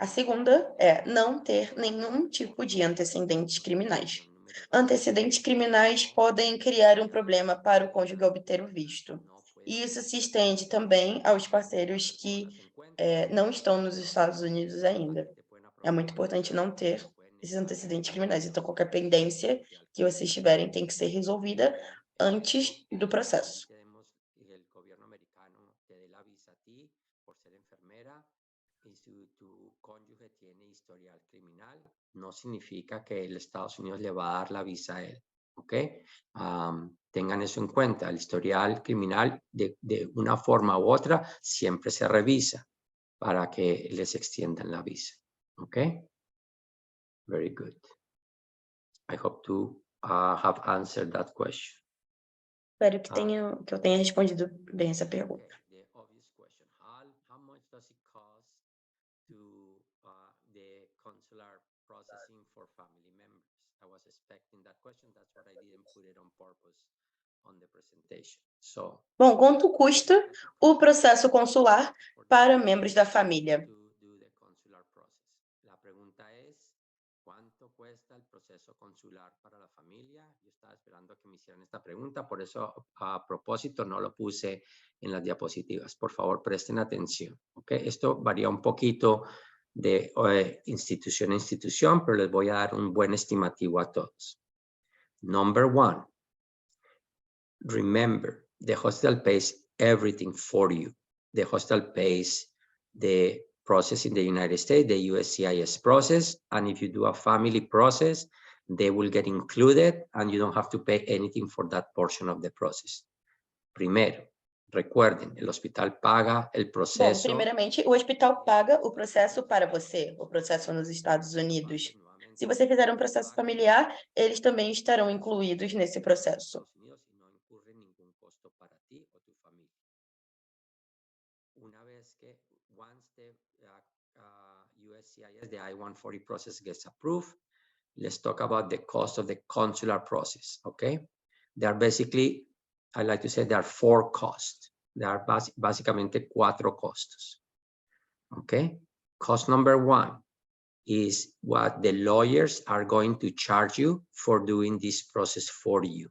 a segunda é não ter nenhum tipo de antecedentes criminais. Antecedentes criminais podem criar um problema para o cônjuge obter o visto. E isso se estende também aos parceiros que não estão nos Estados Unidos ainda. É muito importante não ter esses antecedentes criminais. Então, qualquer pendência que vocês tiverem tem que ser resolvida antes do processo. Si tu cónyuge tiene historial criminal, no significa que el Estados Unidos le va a dar la visa a él, ¿ok? Tengan eso en cuenta, el historial criminal de una forma u otra siempre se revisa para que les extiendan la visa, ¿ok? Very good. I hope to have answered that question. Espero que eu tenha respondido bem essa pergunta. consular processing for family members. I was expecting that question. That's what I didn't put it on purpose on the presentation. So, bom, quanto custa o processo consular para membros da família? La pregunta es, ¿cuánto cuesta el proceso consular para la familia? Yo estaba esperando que me hicieran esta pregunta, por eso a propósito no lo puse en las diapositivas. Por favor, presten atención. ¿Okay? Esto varía un poquito de institución a institución, pero les voy a dar un buen estimativo a todos. Number one, remember, the hospital pays everything for you. The hospital pays the process in the United States, the USCIS process, and if you do a family process, they will get included and you don't have to pay anything for that portion of the process. Primero, recuerden, el hospital paga el proceso. Bom, primeiramente, o hospital paga o processo para você, o processo nos Estados Unidos. Se você fizer um processo familiar, eles também estarão incluídos nesse processo. Una vez que, once the USCIS, the I-140 process gets approved, let's talk about the cost of the consular process, okay? There are basically, I like to say there are 4 costs. There are básicamente 4 costos, okay? Cost number 1 is what the lawyers are going to charge you for doing this process for you.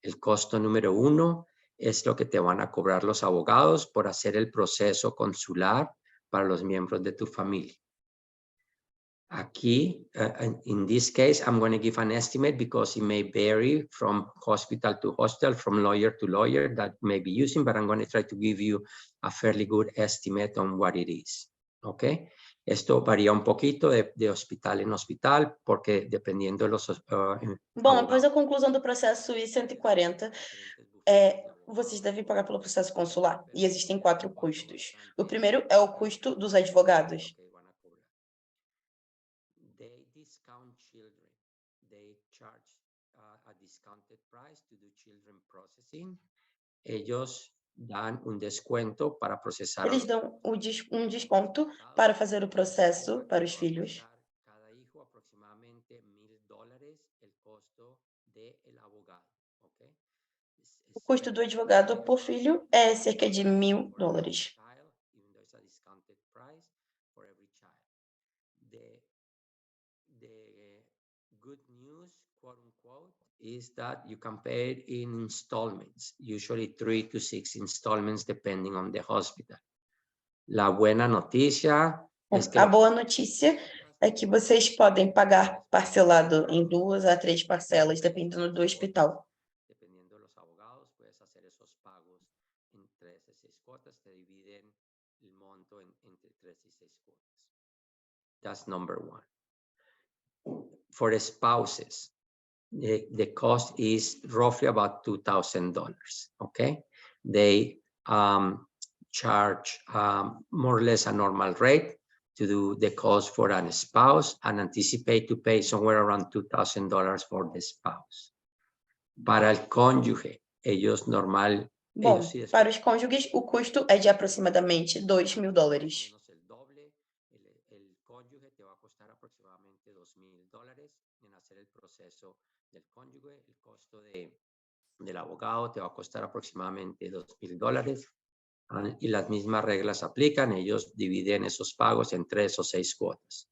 El costo número 1 es lo que te van a cobrar los abogados por hacer el proceso consular para los miembros de tu familia. Aquí, in this case, I'm going to give an estimate because it may vary from hospital to hospital, from lawyer to lawyer that may be using, but I'm going to try to give you a fairly good estimate on what it is. Okay? Esto varía un poquito de hospital en hospital, porque dependiendo de los... Bom, após a conclusão do processo I-140, vocês devem pagar pelo processo consular, e existem 4 custos. O primeiro é o custo dos advogados. They discount children. They charge a discounted price to do children processing. Ellos dan un descuento para procesar. Eles dão um desconto para fazer o processo para os filhos. Cada hijo aproximadamente $1,000 el costo del abogado, okay? O custo do advogado por filho é cerca de $1.000. The good news, quote unquote, is that you can pay it in installments, usually 3 to 6 installments depending on the hospital. La buena noticia es que a boa notícia é que vocês podem pagar parcelado em 2 a 3 parcelas, dependendo do hospital. Dependiendo de los abogados, puedes hacer esos pagos en 3 a 6 cuotas, te dividen el monto entre 3 y 6 cuotas. That's number 1. For spouses, the cost is roughly about $2,000, okay? They charge more or less a normal rate to do the cost for a spouse and anticipate to pay somewhere around $2,000 for the spouse. Para el cónyuge, ellos normal... Bom, para os cônjuges, o custo é de aproximadamente $2.000. El cónyuge te va a costar aproximadamente $2,000 en hacer el proceso del cónyuge. El costo del abogado te va a costar aproximadamente $2,000. Y las mismas reglas aplican. Ellos dividen esos pagos en 3 o 6 cuotas.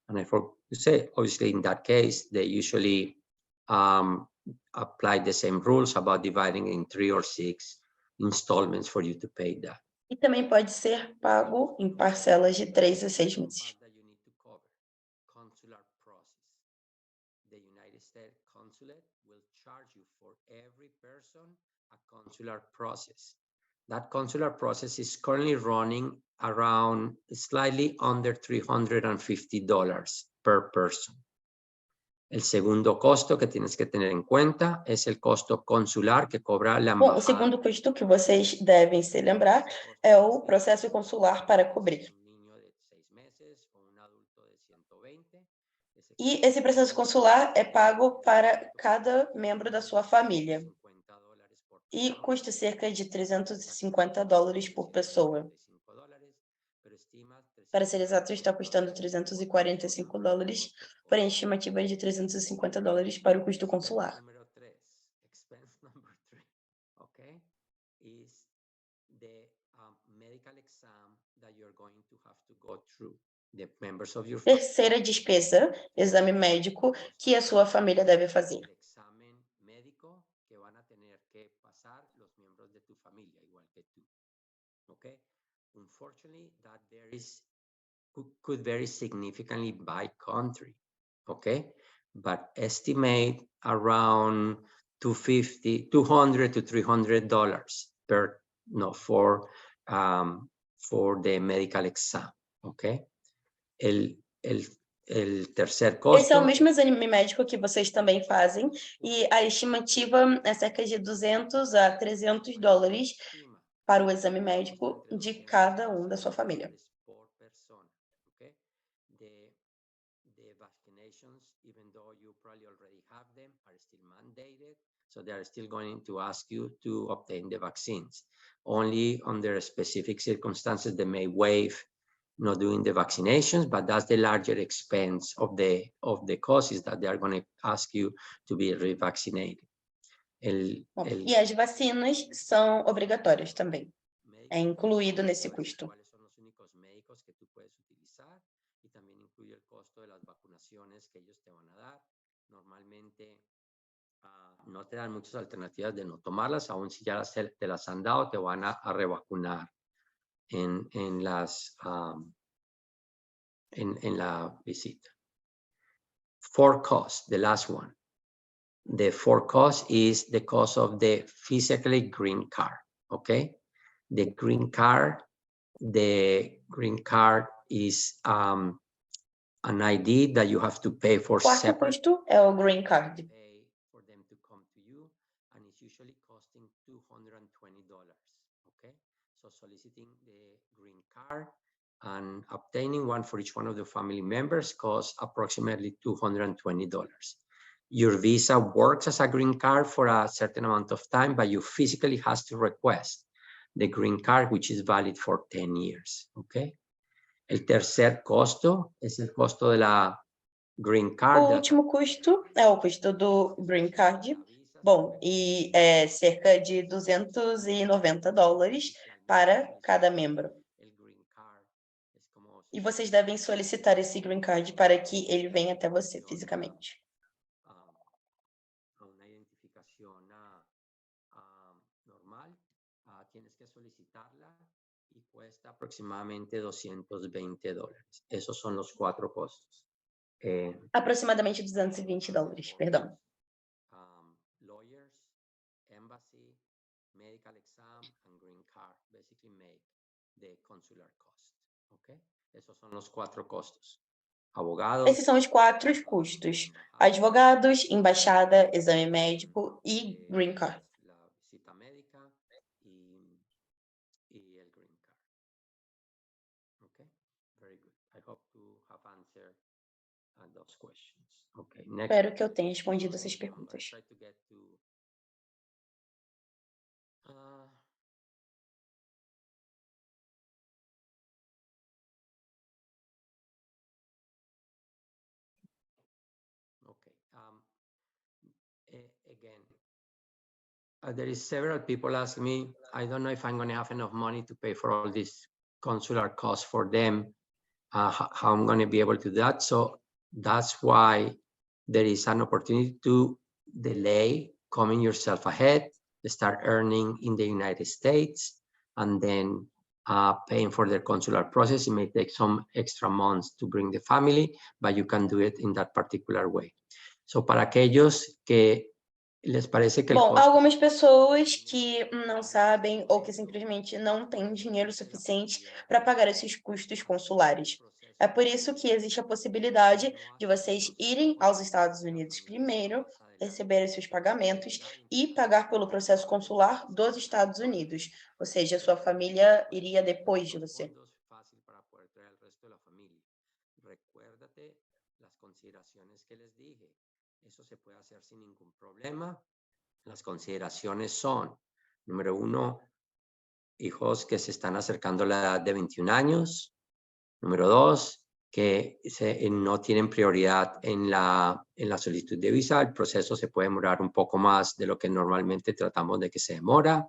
And I forgot to say, obviously, in that case, they usually apply the same rules about dividing in 3 or 6 installments for you to pay that. E também pode ser pago em parcelas de 3 a 6 meses. Consular process. The United States consulate will charge you for every person a consular process. That consular process is currently running around slightly under $350 per person. El segundo costo que tienes que tener en cuenta es el costo consular que cobra la embajada. Bom, o segundo custo que vocês devem se lembrar é o processo consular para cobrir. E esse processo consular é pago para cada membro da sua família. E custa cerca de $350 por pessoa. Para ser exato, está custando $345, porém a estimativa é de $350 para o custo consular. Número 3, expense number 3, okay, is the medical exam that you're going to have to go through. The members of your Terceira despesa, exame médico que a sua família deve fazer. el examen médico que van a tener que pasar los miembros de tu familia, igual que tú. Okay? Unfortunately, that could vary significantly by country. Okay? But estimate around $200 to $300 for the medical exam. Okay? El tercer costo. Esse é o mesmo exame médico que vocês também fazem, e a estimativa é cerca de $200 a $300 para o exame médico de cada da sua família. Por persona, okay? The vaccinations, even though you probably already have them, are still mandated. So they are still going to ask you to obtain the vaccines. Only under specific circumstances, they may waive not doing the vaccinations, but that's the larger expense of the cost is that they are going to ask you to be revaccinated. E as vacinas são obrigatórias também. É incluído nesse custo. ¿Cuáles son los únicos médicos que tú puedes utilizar? Y también incluye el costo de las vacunaciones que ellos te van a dar. Normalmente no te dan muchas alternativas de no tomarlas, aun si ya te las han dado, te van a revacunar en la visita. For cost, the last one. The for cost is the cost of the physically green card, okay? The green card is an ID that you have to pay for Quarto separate. custo é o green card. Pay for them to come to you, and it's usually costing $220, okay? So soliciting the green card and obtaining one for each one of the family members costs approximately $220. Your visa works as a green card for a certain amount of time, but you physically has to request the green card, which is valid for 10 years, okay? El tercer costo es el costo de la green card. O último custo é o custo do green card. Bom, e é cerca de $290 para cada membro. E vocês devem solicitar esse green card para que ele venha até você fisicamente. Una identificación normal, tienes que solicitarla y cuesta aproximadamente $220. Esos son los 4 costos. Aproximadamente $220, perdão. Lawyers, embassy, medical exam, and green card basically make the consular cost. Okay? Esos son los 4 costos. Abogados. Esses são os 4 custos: advogados, embaixada, exame médico e green card. La visita médica y el green card. Okay, very good. I hope to have answered those questions. Okay, next. Espero que eu tenha respondido essas perguntas. Try to get to okay. Again, there is several people asking me, I don't know if I'm going to have enough money to pay for all these consular costs for them, how I'm going to be able to do that. So that's why there is an opportunity to delay coming yourself ahead, start earning in the United States, and then paying for the consular process. It may take some extra months to bring the family, but you can do it in that particular way. So para aquellos que les parece que Bom, algumas pessoas que não sabem ou que simplesmente não têm dinheiro suficiente para pagar esses custos consulares. É por isso que existe a possibilidade de vocês irem aos Estados Unidos primeiro, receber seus pagamentos e pagar pelo processo consular dos Estados Unidos. Ou seja, a sua família iria depois de você. Recuérdate las consideraciones que les dije. Eso se puede hacer sin ningún problema. Las consideraciones son, número 1, hijos que se están acercando a la edad de 21 años, Número 2, que no tienen prioridad en la solicitud de visa. El proceso se puede demorar un poco más de lo que normalmente tratamos de que se demora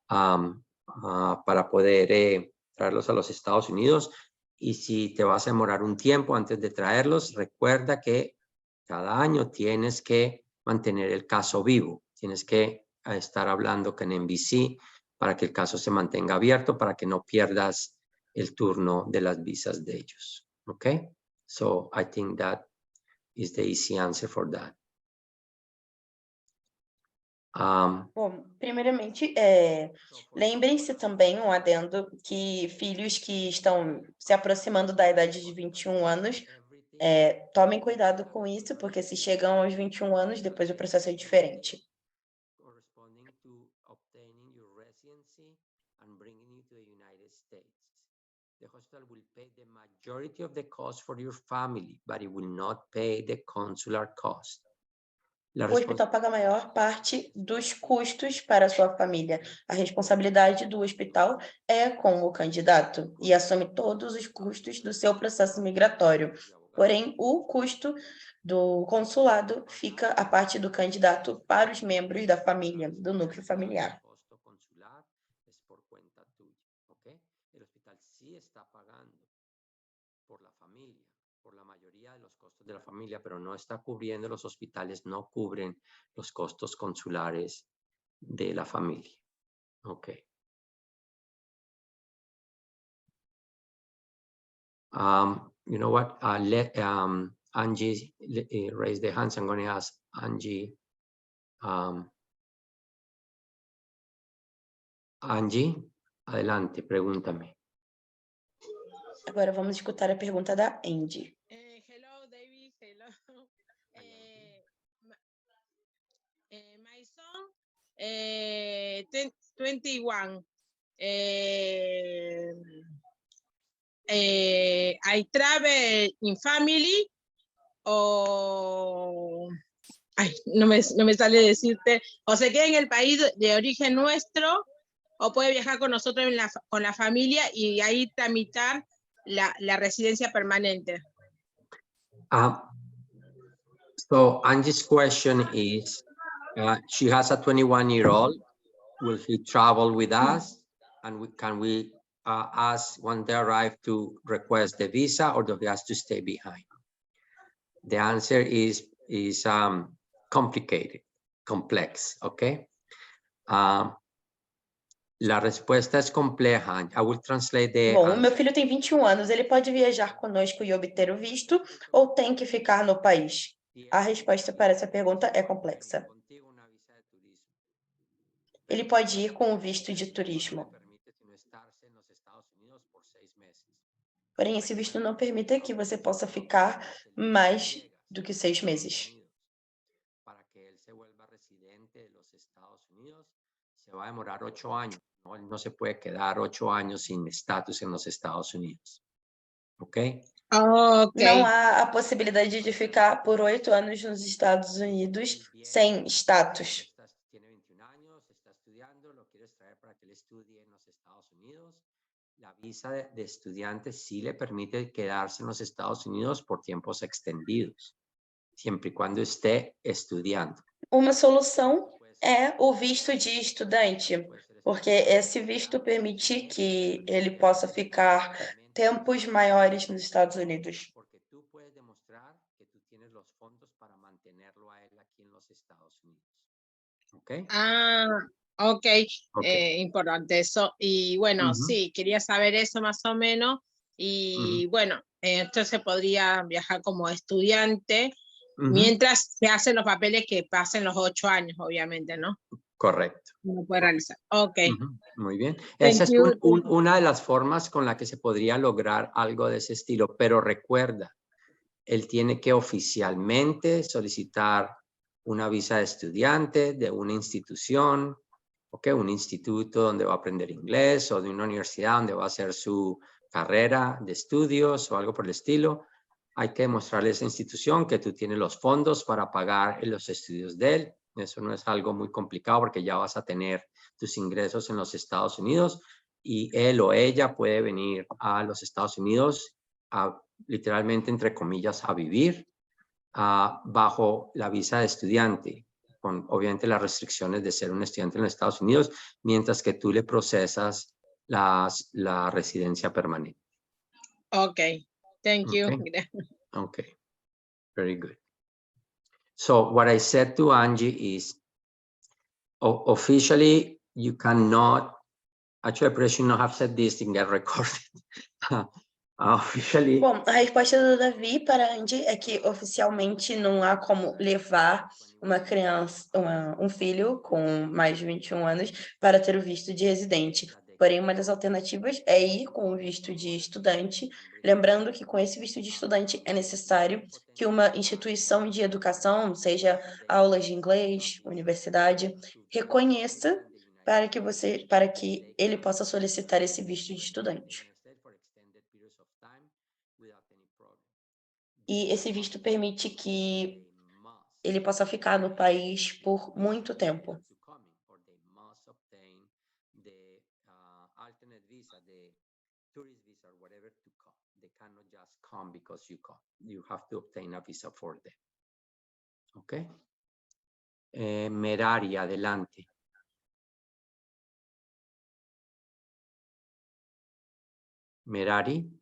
para poder traerlos a los Estados Unidos. Y si te vas a demorar un tiempo antes de traerlos, recuerda que cada año tienes que mantener el caso vivo. Tienes que estar hablando con NBC para que el caso se mantenga abierto, para que no pierdas el turno de las visas de ellos. Okay? So I think that is the easy answer for that. Bom, primeiramente, lembrem-se também, um adendo, que filhos que estão se aproximando da idade de 21 anos, tomem cuidado com isso, porque se chegam aos 21 anos, depois o processo é diferente. Corresponding to obtaining your residency and bringing you to the United States. The hospital will pay the majority of the cost for your family, but it will not pay the consular cost. O hospital paga a maior parte dos custos para a sua família. A responsabilidade do hospital é com o candidato e assume todos os custos do seu processo migratório. Porém, o custo do consulado fica a parte do candidato para os membros da família, do núcleo familiar. El hospital sí está pagando por la familia, por la mayoría de los costos de la familia, pero no está cubriendo, los hospitales no cubren los costos consulares de la familia. Okay. You know what? Let Angie raise the hands. I'm going to ask Angie. Angie, adelante, pregúntame. Agora vamos escutar a pergunta da Angie. Hello, David. Hello. My son, 21. I travel in family o... Ay, no me sale decirte, o se queda en el país de origen nuestro o puede viajar con nosotros con la familia y ahí tramitar la residencia permanente. So Angie's question is, she has a 21-year-old. Will he travel with us? And can we ask when they arrive to request the visa, or do he has to stay behind? The answer is complicated, complex, okay? La respuesta es compleja. I will translate the Bom, o meu filho tem 21 anos, ele pode viajar conosco e obter o visto ou tem que ficar no país? A resposta para essa pergunta é complexa. Ele pode ir com o visto de turismo. Porém, esse visto não permite que você possa ficar mais do que 6 meses. Para que él se vuelva residente de los Estados Unidos, se va a demorar 8 años. No se puede quedar 8 años sin estatus en los Estados Unidos. ¿Ok? Okay. Não há a possibilidade de ficar por 8 anos nos Estados Unidos sem status. Tiene 21 años, está estudiando, lo quieres traer para que él estudie en los Estados Unidos. La visa de estudiante sí le permite quedarse en los Estados Unidos por tiempos extendidos, siempre y cuando esté estudiando. Uma solução é o visto de estudante, porque esse visto permite que ele possa ficar tempos maiores nos Estados Unidos. Porque tú puedes demostrar que tú tienes los fondos para mantenerlo a él aquí en los Estados Unidos. ¿Ok? Ok. Importante eso. Y bueno, sí, quería saber eso más o menos. Y bueno, entonces podría viajar como estudiante mientras se hacen los papeles que pasen los 8 años, obviamente, ¿no? Correcto. No puede realizar. Ok. Muy bien. Esa es una de las formas con la que se podría lograr algo de ese estilo, pero recuerda, él tiene que oficialmente solicitar una visa de estudiante de una institución, ¿okay? Un instituto donde va a aprender inglés o de una universidad donde va a hacer su carrera de estudios o algo por el estilo. Hay que demostrarle a esa institución que tú tienes los fondos para pagar los estudios de él. Eso no es algo muy complicado porque ya vas a tener tus ingresos en los Estados Unidos y él o ella puede venir a los Estados Unidos literalmente, entre comillas, a vivir bajo la visa de estudiante, con obviamente las restricciones de ser un estudiante en los Estados Unidos, mientras que tú le procesas la residencia permanente. Okay, thank you. Okay, very good. So what I said to Angie is, officially, you cannot, actually, I should not have said this and get recorded. Officially. Bom, a resposta do Davi para a Andy é que oficialmente não há como levar uma criança, um filho com mais de 21 anos para ter o visto de residente. Porém, uma das alternativas é ir com o visto de estudante, lembrando que com esse visto de estudante é necessário que uma instituição de educação, seja aulas de inglês, universidade, reconheça para que ele possa solicitar esse visto de estudante. E esse visto permite que ele possa ficar no país por muito tempo. Okay. Merari, adelante. Merari.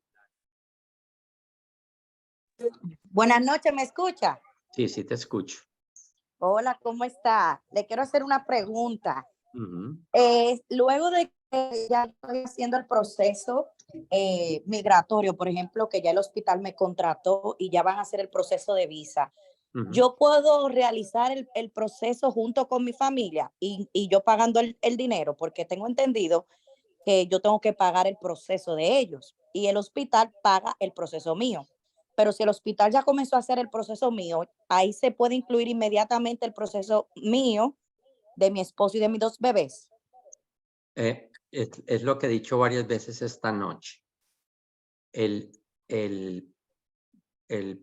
Buenas noches, ¿me escucha? Sí, sí te escucho. Hola, ¿cómo está? Le quiero hacer una pregunta. Uh-huh. Luego de que ya estoy haciendo el proceso migratorio, por ejemplo, que ya el hospital me contrató y ya van a hacer el proceso de visa, uh-huh, ¿yo puedo realizar el proceso junto con mi familia y yo pagando el dinero? Porque tengo entendido que yo tengo que pagar el proceso de ellos y el hospital paga el proceso mío. Pero si el hospital ya comenzó a hacer el proceso mío, ahí se puede incluir inmediatamente el proceso mío, de mi esposo y de mis 2 bebés. Es lo que he dicho varias veces esta noche. El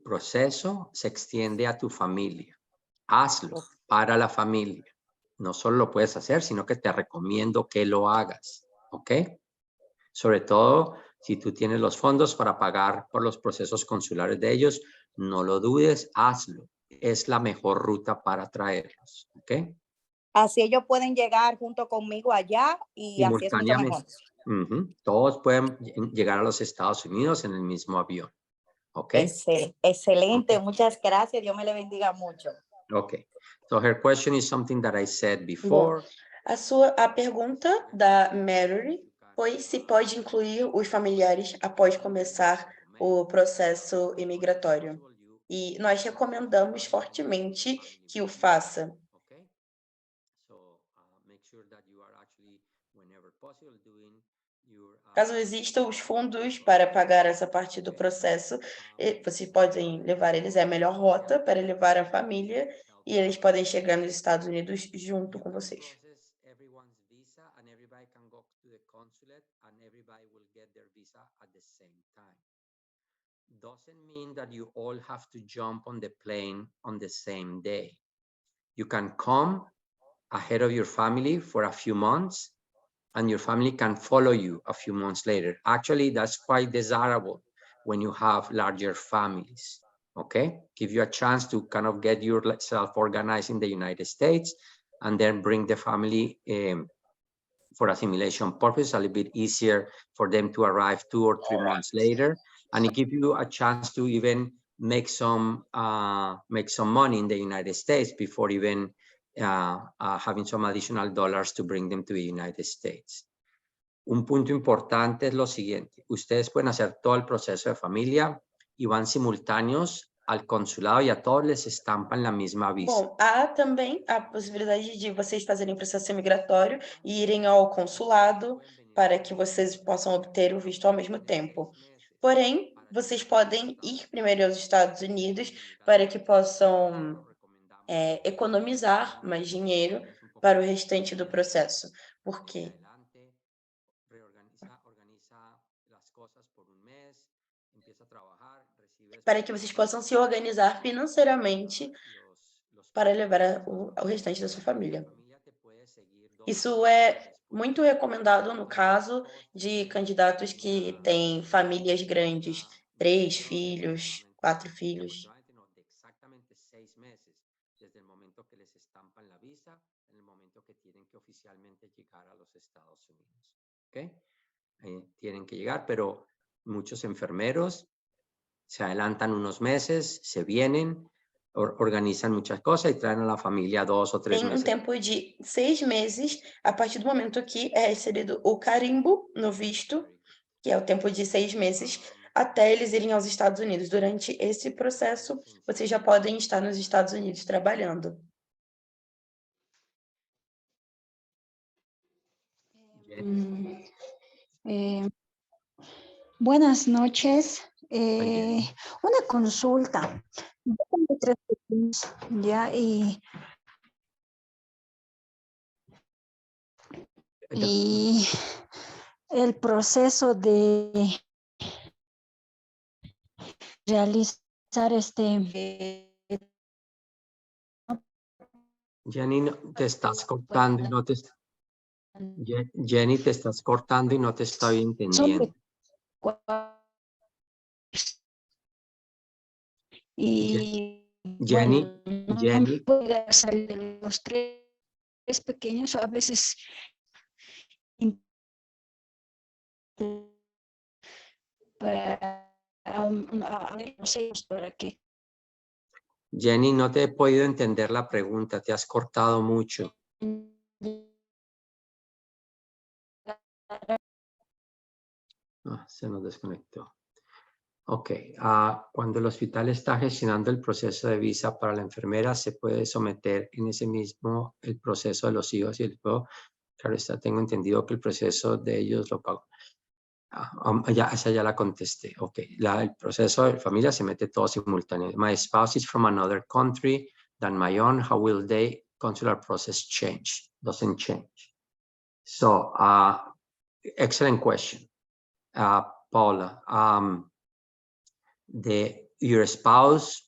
proceso se extiende a tu familia. Hazlo para la familia. No solo lo puedes hacer, sino que te recomiendo que lo hagas. ¿Ok? Sobre todo, si tú tienes los fondos para pagar por los procesos consulares de ellos, no lo dudes, hazlo. Es la mejor ruta para traerlos. ¿Ok? Así ellos pueden llegar junto conmigo allá y así es mucho mejor. Uh-huh. Todos pueden llegar a los Estados Unidos en el mismo avión. ¿Ok? Excelente, okay. Muchas gracias. Dios me le bendiga mucho. Okay. So her question is something that I said before. Bom, a pergunta da Mary foi se pode incluir os familiares após começar o processo imigratório. E nós recomendamos fortemente que o faça. Caso existam os fundos para pagar essa parte do processo, vocês podem levar eles, é a melhor rota para levar a família e eles podem chegar nos Estados Unidos junto com vocês. Doesn't mean that you all have to jump on the plane on the same day. You can come ahead of your family for a few months and your family can follow you a few months later. Actually, that's quite desirable when you have larger families, okay? Give you a chance to kind of get yourself organized in the United States and then bring the family for assimilation purposes, a little bit easier for them to arrive 2 or 3 months later. And it gives you a chance to even make some money in the United States before even having some additional dollars to bring them to the United States. Un punto importante es lo siguiente. Ustedes pueden hacer todo el proceso de familia y van simultáneos al consulado e a todos les estampan la mesma visa. Bom, há também a possibilidade de vocês fazerem processo migratório e irem ao consulado para que vocês possam obter o visto ao mesmo tempo. Porém, vocês podem ir primeiro aos Estados Unidos para que possam economizar mais dinheiro para o restante do processo. Por quê? Para que vocês possam se organizar financeiramente para levar o restante da sua família. Isso é muito recomendado no caso de candidatos que têm famílias grandes 3 filhos, 4 filhos. Exactamente 6 meses desde el momento que les estampan la visa, en el momento que tienen que oficialmente llegar a los Estados Unidos. ¿Ok? Tienen que llegar, pero muchos enfermeros se adelantan unos meses, se vienen, organizam muitas coisas e traem a família 2 ou 3 Tem meses. tempo de 6 meses, a partir do momento que é recebido o carimbo no visto, que é o tempo de 6 meses, até eles irem aos Estados Unidos. Durante esse processo, vocês já podem estar nos Estados Unidos trabalhando. Buenas noches. Una consulta. Yo tengo 3 pequeños ya y el proceso de realizar Jenny, te estás cortando y no te... Jenny, te estás cortando y no te estoy entendiendo. Y Jenny, bueno, Jenny, no puede salir de los 3 pequeños, a veces no sé para qué. Jenny, no te he podido entender la pregunta, te has cortado mucho. Se nos desconectó. Ok, cuando el hospital está gestionando el proceso de visa para la enfermera, se puede someter en ese mismo el proceso de los hijos y el hijo. Claro está, tengo entendido que el proceso de ellos lo pago. Esa ya la contesté. Ok, el proceso de familia se mete todo simultáneo. My spouse is from another country than my own. How will the consular process change? Doesn't change. So, excellent question, Paula. Your spouse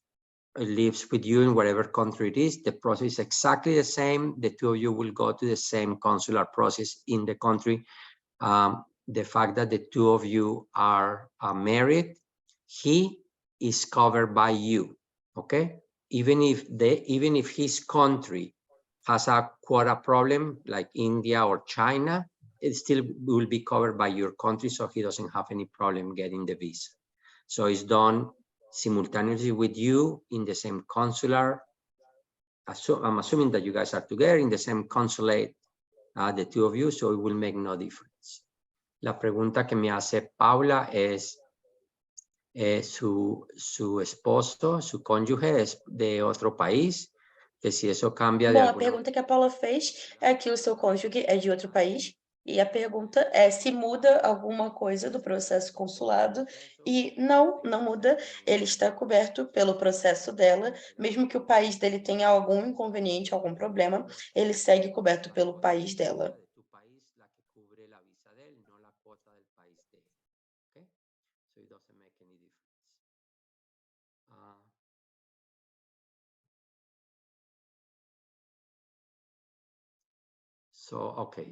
lives with you in whatever country it is. The process is exactly the same. The two of you will go to the same consular process in the country. The fact that the two of you are married, he is covered by you. Okay, even if his country has a quota problem like India or China, it still will be covered by your country, so he doesn't have any problem getting the visa. So it's done simultaneously with you in the same consular. I'm assuming that you guys are together in the same consulate, the two of you, so it will make no difference. La pregunta que me hace Paula es, su esposo, su cónyuge es de otro país, que si eso cambia de Bom, a alguna... pergunta que a Paula fez é que o seu cônjuge é de outro país, e a pergunta é se muda alguma coisa do processo consulado, e não muda, ele está coberto pelo processo dela, mesmo que o país dele tenha algum inconveniente, algum problema, ele segue coberto pelo país dela. So it doesn't make any difference.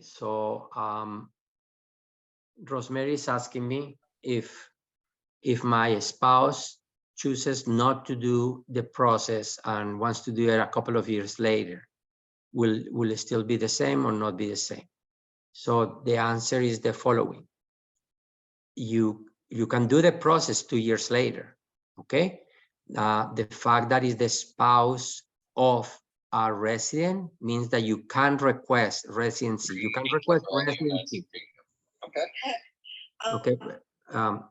So Rosemary is asking me if my spouse chooses not to do the process and wants to do it a couple of years later, will it still be the same or not be the same? So the answer is the following. You can do the process 2 years later, okay? The fact that is the spouse of a resident means that you can request residency. You can request residency. Okay.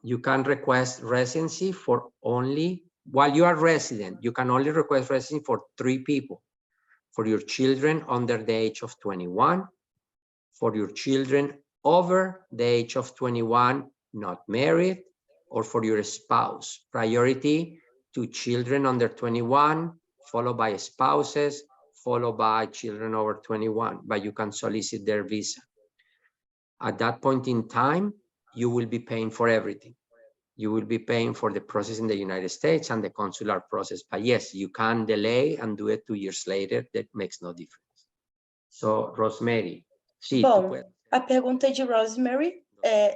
You can request residency for only, while you are resident, you can only request residency for 3 people. For your children under the age of 21, for your children over the age of 21, not married, or for your spouse. Priority to children under 21, followed by spouses, followed by children over 21, but you can solicit their visa. At that point in time, you will be paying for everything. You will be paying for the process in the United States and the consular process. But yes, you can delay and do it 2 years later. That makes no difference. So, Rosemary. Bom, a pergunta de Rosemary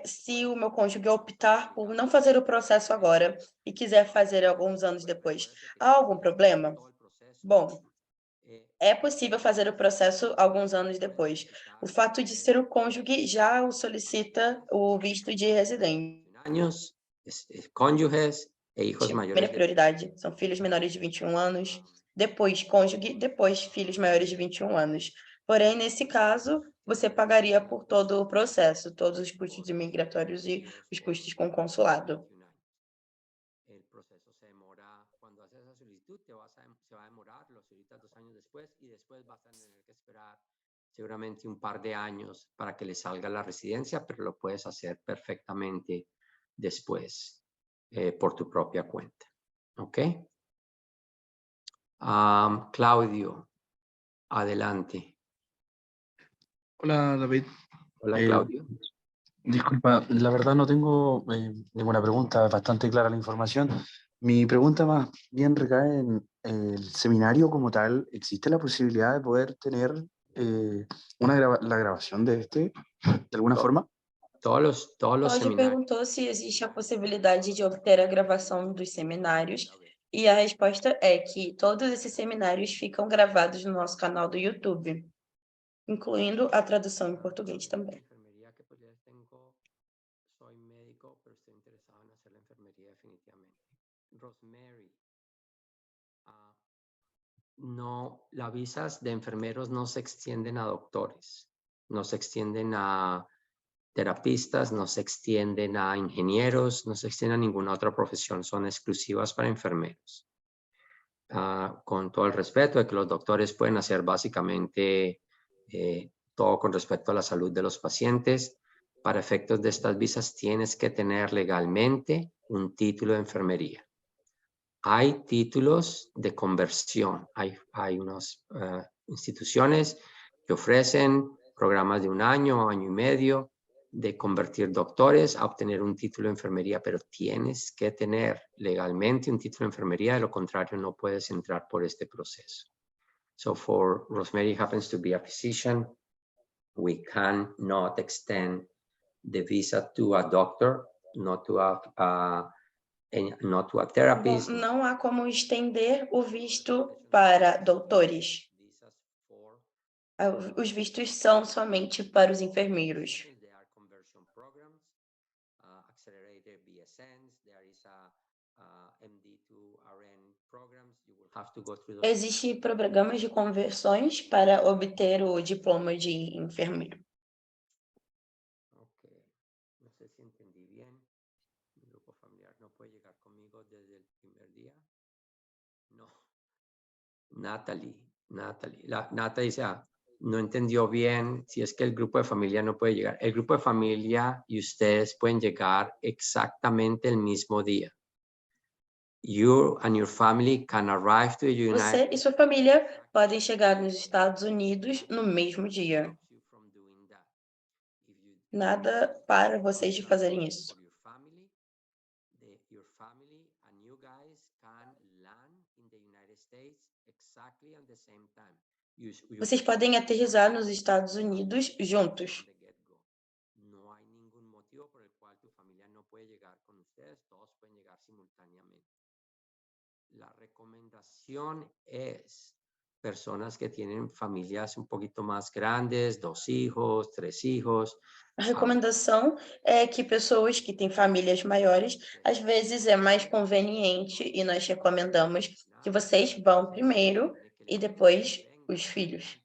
se o meu cônjuge optar por não fazer o processo agora e quiser fazer alguns anos depois, há algum problema? Bom, é possível fazer o processo alguns anos depois. O fato de ser o cônjuge já o solicita o visto de residente. Años, cónyuges e hijos mayores Primeira de prioridade são filhos menores de 21 anos, depois cônjuge, depois filhos maiores de 21 anos. Porém, nesse caso, você pagaria por todo o processo, todos os custos imigratórios e os custos com o consulado. El proceso se demora, cuando haces esa solicitud, se va a demorar, lo solicitas 2 años después y después vas a tener que esperar seguramente un par de años para que le salga la residencia, pero lo puedes hacer perfectamente después por tu propia cuenta. ¿Ok? Claudio, adelante. Hola, David. Hola, Claudio. Disculpa, la verdad no tengo ninguna pregunta, es bastante clara la información. Mi pregunta más bien recae en el seminario como tal. ¿Existe la posibilidad de poder tener la grabación de este de alguna forma? Todos los Cláudio seminarios. perguntou se existe a possibilidade de obter a gravação dos seminários, e a resposta é que todos esses seminários ficam gravados no nosso canal do YouTube, incluindo a tradução em português também. Enfermería que pues les tengo, soy médico, pero estoy interesado en hacer la enfermería definitivamente. Rosemary, no, las visas de enfermeros no se extienden a doctores, no se extienden a terapistas, no se extienden a ingenieros, no se extienden a ninguna otra profesión, son exclusivas para enfermeros. Con todo el respeto de que los doctores pueden hacer básicamente todo con respecto a la salud de los pacientes. Para efectos de estas visas tienes que tener legalmente un título de enfermería. Hay títulos de conversión, hay unas instituciones que ofrecen programas de 1 año, año y medio, de convertir doctores a obtener un título de enfermería, pero tienes que tener legalmente un título de enfermería, de lo contrario no puedes entrar por este proceso. So for Rosemary happens to be a physician, we cannot extend the visa to a doctor, not to a therapist. Bom, não há como estender o visto para doutores. Os vistos são somente para os enfermeiros. Existem programas de conversões para obter o diploma de enfermeiro. Ok, no sé si entendí bien. Mi grupo familiar no puede llegar conmigo desde el primer día. No. Natalie. Natalie dice, no entendió bien si es que el grupo de familia no puede llegar. El grupo de familia y ustedes pueden llegar exactamente el mismo día. You and your family can arrive to the United States. Você e sua família podem chegar nos Estados Unidos no mesmo dia. Nada para vocês de fazerem isso. Your family and you guys can land in the United States exactly at the same time. Vocês podem aterrissar nos Estados Unidos juntos. No hay ningún motivo por el cual tu familia no puede llegar con ustedes, todos pueden llegar simultáneamente. La recomendación es personas que tienen familias un poquito más grandes, 2 hijos, 3 hijos. A recomendação é que pessoas que têm famílias maiores, às vezes é mais conveniente e nós recomendamos que vocês vão primeiro e depois os filhos,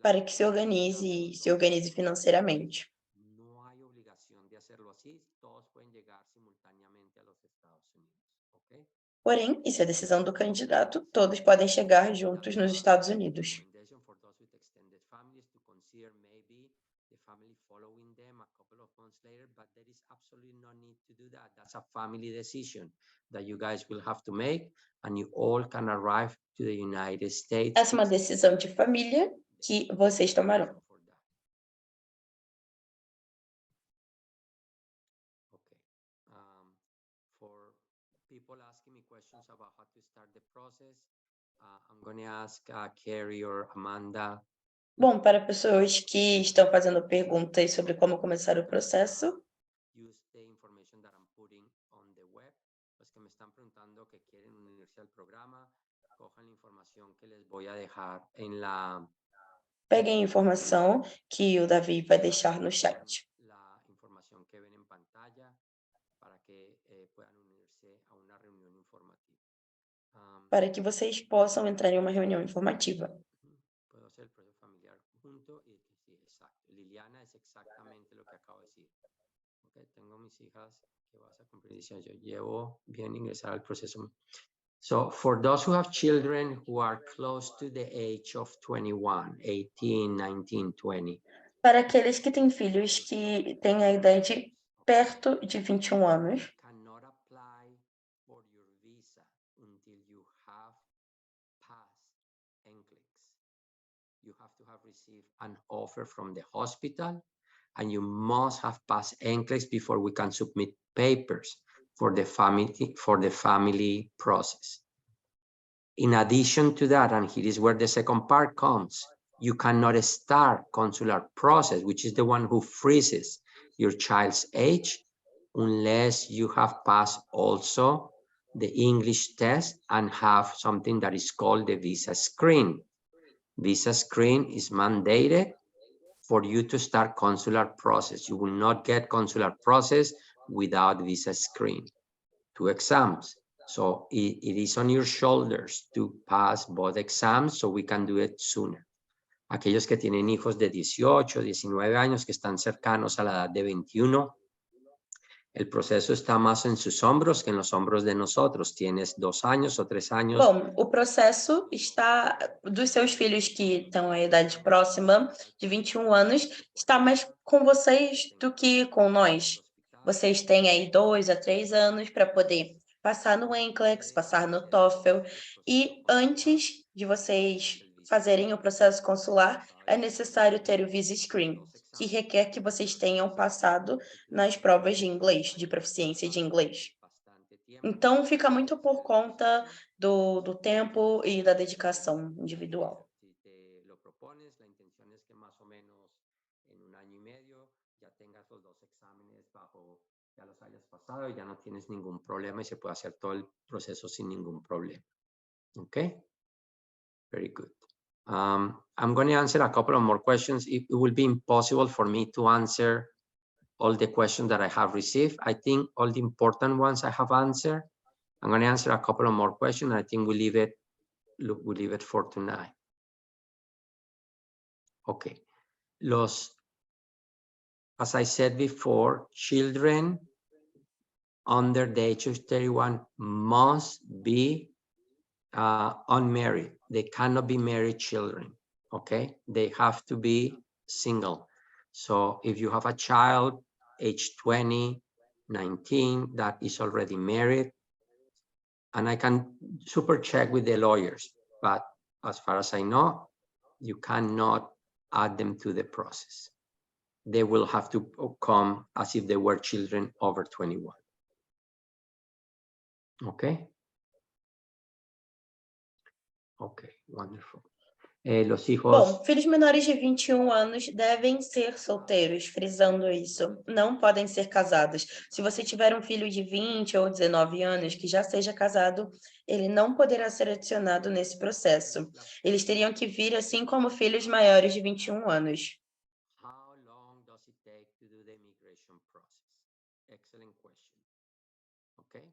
para que se organize financeiramente. No hay obligación de hacerlo así, todos pueden llegar simultáneamente a los Estados Unidos, ¿ok? Porém, isso é decisão do candidato, todos podem chegar juntos nos Estados Unidos. For those with extended families to consider maybe the family following them a couple of months later, but there is absolutely no need to do that. That's a family decision that you guys will have to make, and you all can arrive to the United States. Essa é uma decisão de família que vocês tomarão. For people asking me questions about how to start the process, I'm going to ask Carrie or Amanda Bom, para pessoas que estão fazendo perguntas sobre como começar o processo, use the information that I'm putting on the web. Los que me están preguntando que quieren unirse al programa, cojan la información que les voy a dejar en la... peguem a informação que o Davi vai deixar no chat. La información que ven en pantalla para que puedan unirse a una reunión informativa. Para que vocês possam entrar em uma reunião informativa. Puedo hacer el proceso familiar junto y sí, exacto. Liliana es exactamente lo que acabo de decir. Okay, tengo mis hijas que vas a cumplir 18. Yo llevo bien ingresar al proceso. So for those who have children who are close to the age of 21, 18, 19, 20. Para aqueles que têm filhos que têm a idade perto de 21 anos, Cannot apply for your visa until you have passed NCLEX. You have to have received an offer from the hospital, and you must have passed NCLEX before we can submit papers for the family process. In addition to that, and here is where the second part comes, you cannot start consular process, which is the one who freezes your child's age, unless you have passed also the English test and have something that is called the visa screen. Visa screen is mandated for you to start consular process. You will not get consular process without visa screen. 2 exams. So it is on your shoulders to pass both exams so we can do it sooner. Aquellos que tienen hijos de 18, 19 años que están cercanos a la edad de 21, el proceso está más en sus hombros que en los hombros de nosotros. Tienes 2 años o 3 años. Bom, o processo está dos seus filhos que estão à idade próxima de 21 anos, está mais com vocês do que com nós. Vocês têm aí 2 a 3 anos para poder passar no NCLEX, passar no TOEFL, e antes de vocês fazerem o processo consular, é necessário ter o Visa Screen, que requer que vocês tenham passado nas provas de inglês, de proficiência de inglês. Então, fica muito por conta do tempo e da dedicação individual. Si te lo propones, la intención es que más o menos en 1 año y medio ya tengas los 2 exámenes bajo, ya los hayas pasado y ya no tienes ningún problema y se puede hacer todo el proceso sin ningún problema. Okay? Very good. I'm going to answer a couple of more questions. It will be impossible for me to answer all the questions that I have received. I think all the important ones I have answered. I'm going to answer a couple of more questions. I think we leave it for tonight. Okay. As I said before, children under the age of 31 must be unmarried. They cannot be married children, okay? They have to be single. So if you have a child age 20, 19, that is already married, and I can super check with the lawyers, but as far as I know, you cannot add them to the process. They will have to come as if they were children over 21. Okay? Okay, wonderful. Los hijos... Bom, filhos menores de 21 anos devem ser solteiros, frisando isso. Não podem ser casados. Se você tiver um filho de 20 ou 19 anos que já seja casado, ele não poderá ser adicionado nesse processo. Eles teriam que vir assim como filhos maiores de 21 anos. How long does it take to do the immigration process? Excellent question. Okay?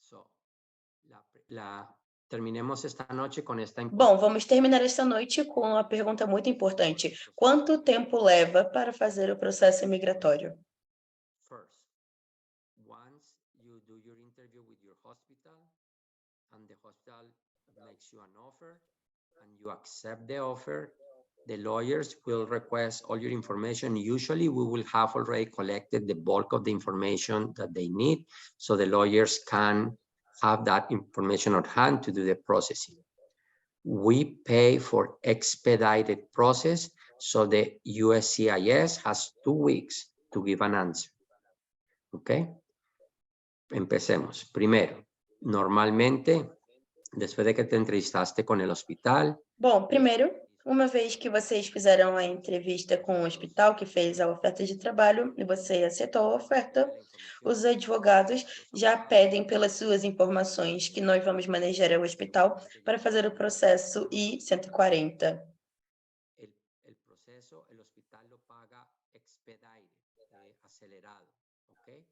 So, terminemos esta noche con esta Bom, vamos terminar esta noite com uma pergunta muito importante. Quanto tempo leva para fazer o processo migratório? First, once you do your interview with your hospital and the hospital makes you an offer and you accept the offer, the lawyers will request all your information. Usually we will have already collected the bulk of the information that they need, so the lawyers can have that information on hand to do the processing. We pay for expedited process, so the USCIS has 2 weeks to give an answer. Okay? Empecemos. Primero, normalmente, después de que te entrevistaste con el hospital. Bom, primeiro, Uma vez que vocês fizeram a entrevista com o hospital que fez a oferta de trabalho e você aceitou a oferta, os advogados já pedem pelas suas informações que nós vamos manejar o hospital para fazer o processo I-140. El proceso, el hospital lo paga expedite, acelerado, ¿ok?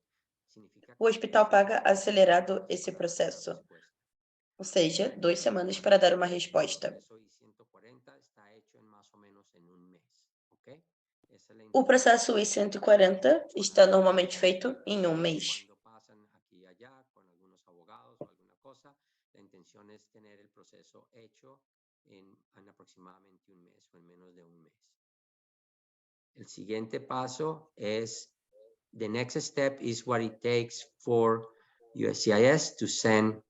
Significa O hospital paga acelerado esse processo, ou seja, 2 semanas para dar uma resposta. O processo I-140 está normalmente feito em um mês. La intención es tener el proceso hecho en aproximadamente un mes o en menos de un mes. El siguiente paso es, the next step is what it takes for USCIS to send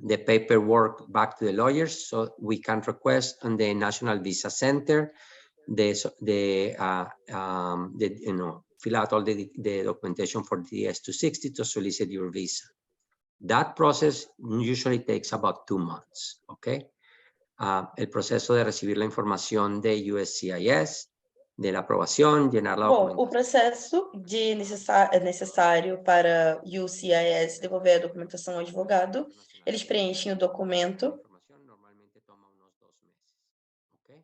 the paperwork back to the lawyers so we can request on the National Visa Center fill out all the documentation for the DS-260 to solicit your visa. That process usually takes about 2 months, okay? El proceso de recibir la información de USCIS, de la aprobación, llenar la Bom, documentación. o processo necessário para USCIS devolver a documentação ao advogado, eles preenchem o documento Normalmente toma unos 2 meses, okay?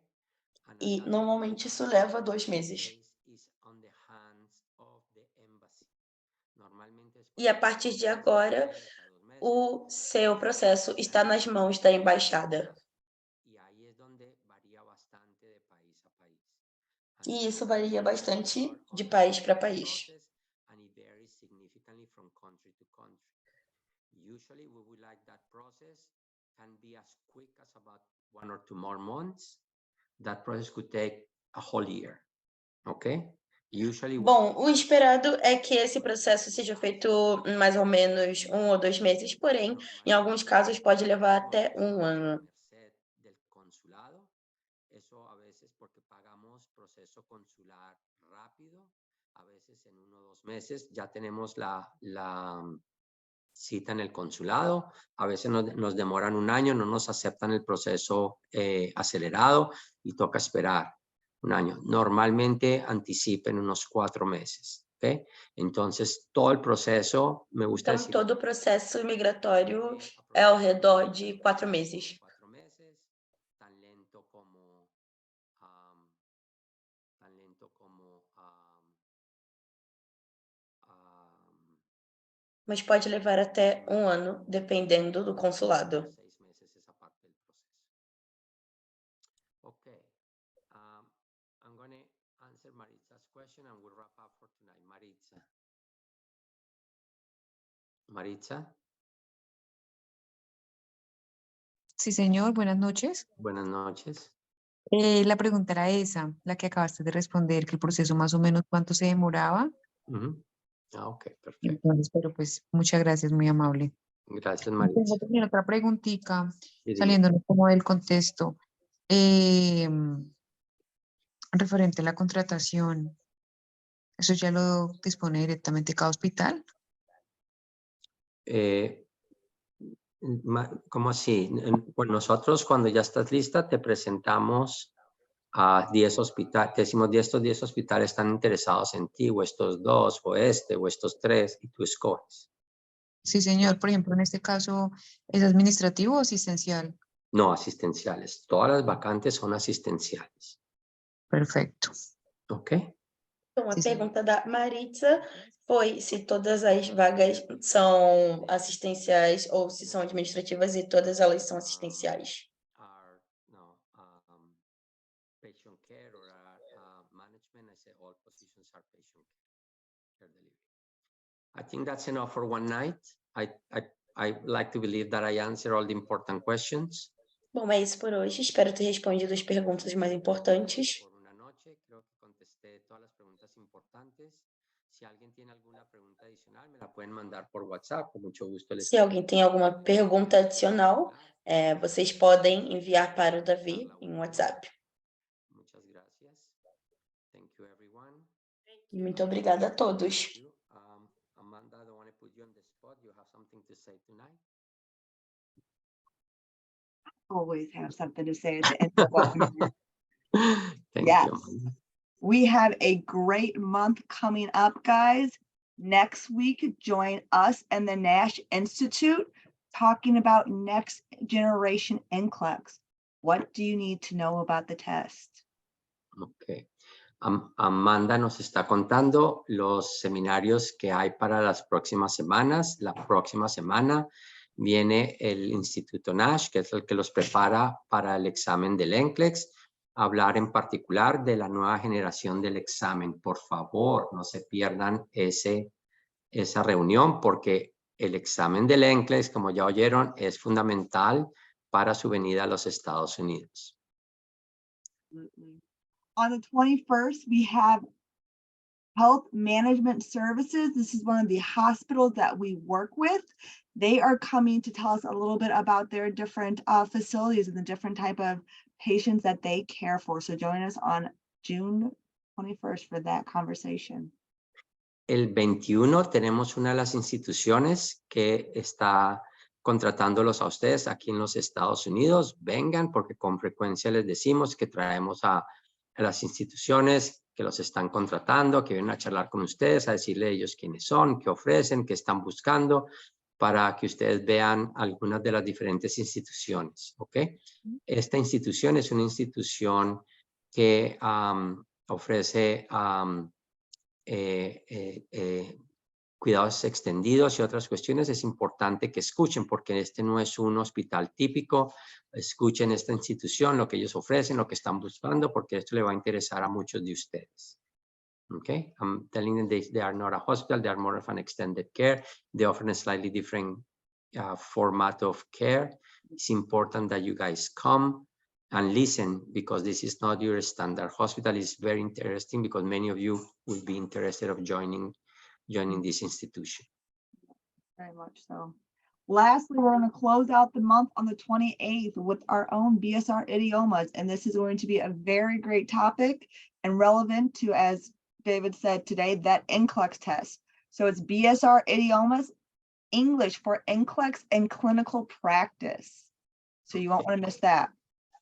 e normalmente isso leva 2 meses. E a partir de agora, o seu processo está nas mãos da embaixada. E isso varia bastante de país para país. Usually we would like that process can be as quick as about 1 or 2 more months. That process could take a whole year, okay? Bom, o esperado é que esse processo seja feito em mais ou menos 1 ou 2 meses, porém, em alguns casos pode levar até 1 ano. Eso a veces porque pagamos proceso consular rápido, a veces en 1 o 2 meses ya tenemos la cita en el consulado, a veces nos demoran 1 año, no nos aceptan el proceso acelerado y toca esperar 1 año. Normalmente anticipen unos 4 meses, ¿ok? Entonces, todo el proceso, me gusta Então, decir... todo o processo migratório é ao redor de 4 meses. 4 meses, tan lento como... Mas pode levar até 1 ano, dependendo do consulado. 6 meses esa parte del proceso. Okay. I'm going to answer Maritza's question and we'll wrap up for tonight. Maritza. Sí, señor, buenas noches. Buenas noches. La pregunta era esa, la que acabaste de responder, que el proceso más o menos cuánto se demoraba. Ok, perfecto. Entonces, pero pues muchas gracias, muy amable. Gracias, Maritza. Tengo también otra preguntita, Sí, saliéndonos como del contexto. Referente a la contratación, ¿eso ya lo dispone directamente cada hospital? ¿Cómo así? Pues nosotros cuando ya estás lista te presentamos a 10 hospitales, te decimos estos 10 hospitales están interesados en ti, o estos 2, o estos 3, y tú escoges. Sí, señor. Por ejemplo, en este caso, ¿es administrativo o asistencial? No, asistenciales. Todas las vacantes son asistenciales. Perfecto. Ok. Então, a pergunta da Maritza foi se todas as vagas são assistenciais ou se são administrativas e todas elas são assistenciais. Patient care or management, I say all positions are patient care delivery. I think that's enough for one night. I like to believe that I answer all the important questions. Bom, é isso por hoje. Espero ter respondido as perguntas mais importantes. Por una noche, creo que contesté todas las preguntas importantes. Si alguien tiene alguna pregunta adicional, me la pueden mandar por WhatsApp, con mucho gusto. Se alguém tem alguma pergunta adicional, vocês podem enviar para o Davi em WhatsApp. Muchas gracias. Thank you, everyone. Muito obrigada a todos. Amanda, I don't want to put you on the spot. You have something to say tonight? Always have something to say at the end of a webinar. Thank Yes. you. We have a great month coming up, guys. Next week, join us and the Nash Institute talking about next generation NCLEX. What do you need to know about the test? Okay. Amanda nos está contando los seminarios que hay para las próximas semanas. La próxima semana viene el Instituto Nash, que es el que los prepara para el examen del NCLEX. Hablar en particular de la nueva generación del examen. Por favor, no se pierdan esa reunión porque el examen del NCLEX, como ya oyeron, es fundamental para su venida a los Estados Unidos. On the 21st, we have Health Management Services. This is one of the hospitals that we work with. They are coming to tell us a little bit about their different facilities and the different type of patients that they care for. So join us on June 21st for that conversation. El 21 tenemos una de las instituciones que está contratándolos a ustedes aquí en los Estados Unidos. Vengan porque con frecuencia les decimos que traemos a las instituciones que los están contratando, que vienen a charlar con ustedes, a decirle a ellos quiénes son, qué ofrecen, qué están buscando, para que ustedes vean algunas de las diferentes instituciones, ¿ok? Esta institución es una institución que ofrece cuidados extendidos y otras cuestiones. Es importante que escuchen porque este no es un hospital típico. Escuchen esta institución, lo que ellos ofrecen, lo que están buscando, porque esto le va a interesar a muchos de ustedes. Okay, I'm telling them they are not a hospital, they are more of an extended care. They offer a slightly different format of care. It's important that you guys come and listen because this is not your standard hospital. It's very interesting because many of you will be interested of joining this institution. Very much so. Lastly, we're going to close out the month on the 28th with our own BSR idiomas. And this is going to be a very great topic and relevant to, as David said today, that NCLEX test. So it's BSR idiomas, English for NCLEX and clinical practice. So you won't want to miss that.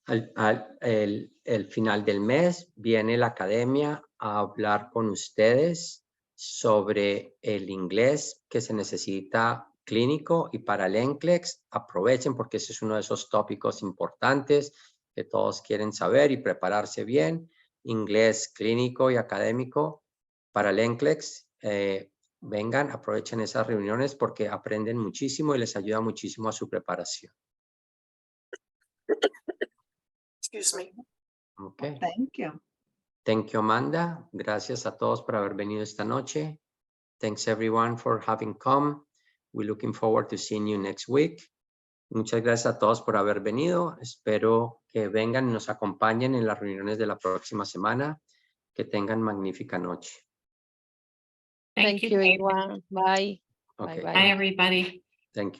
El final del mes viene la academia a hablar con ustedes sobre el inglés que se necesita clínico y para el NCLEX. Aprovechen porque ese es uno de esos tópicos importantes que todos quieren saber y prepararse bien. Inglés clínico y académico para el NCLEX. Vengan, aprovechen esas reuniones porque aprenden muchísimo y les ayuda muchísimo a su preparación. Excuse me. Okay. Thank you. Thank you, Amanda. Gracias a todos por haber venido esta noche. Thanks everyone for having come. We're looking forward to seeing you next week. Muchas gracias a todos por haber venido. Espero que vengan y nos acompañen en las reuniones de la próxima semana. Que tengan magnífica noche. Thank you, everyone. Bye. Okay. Bye, everybody. Thank you.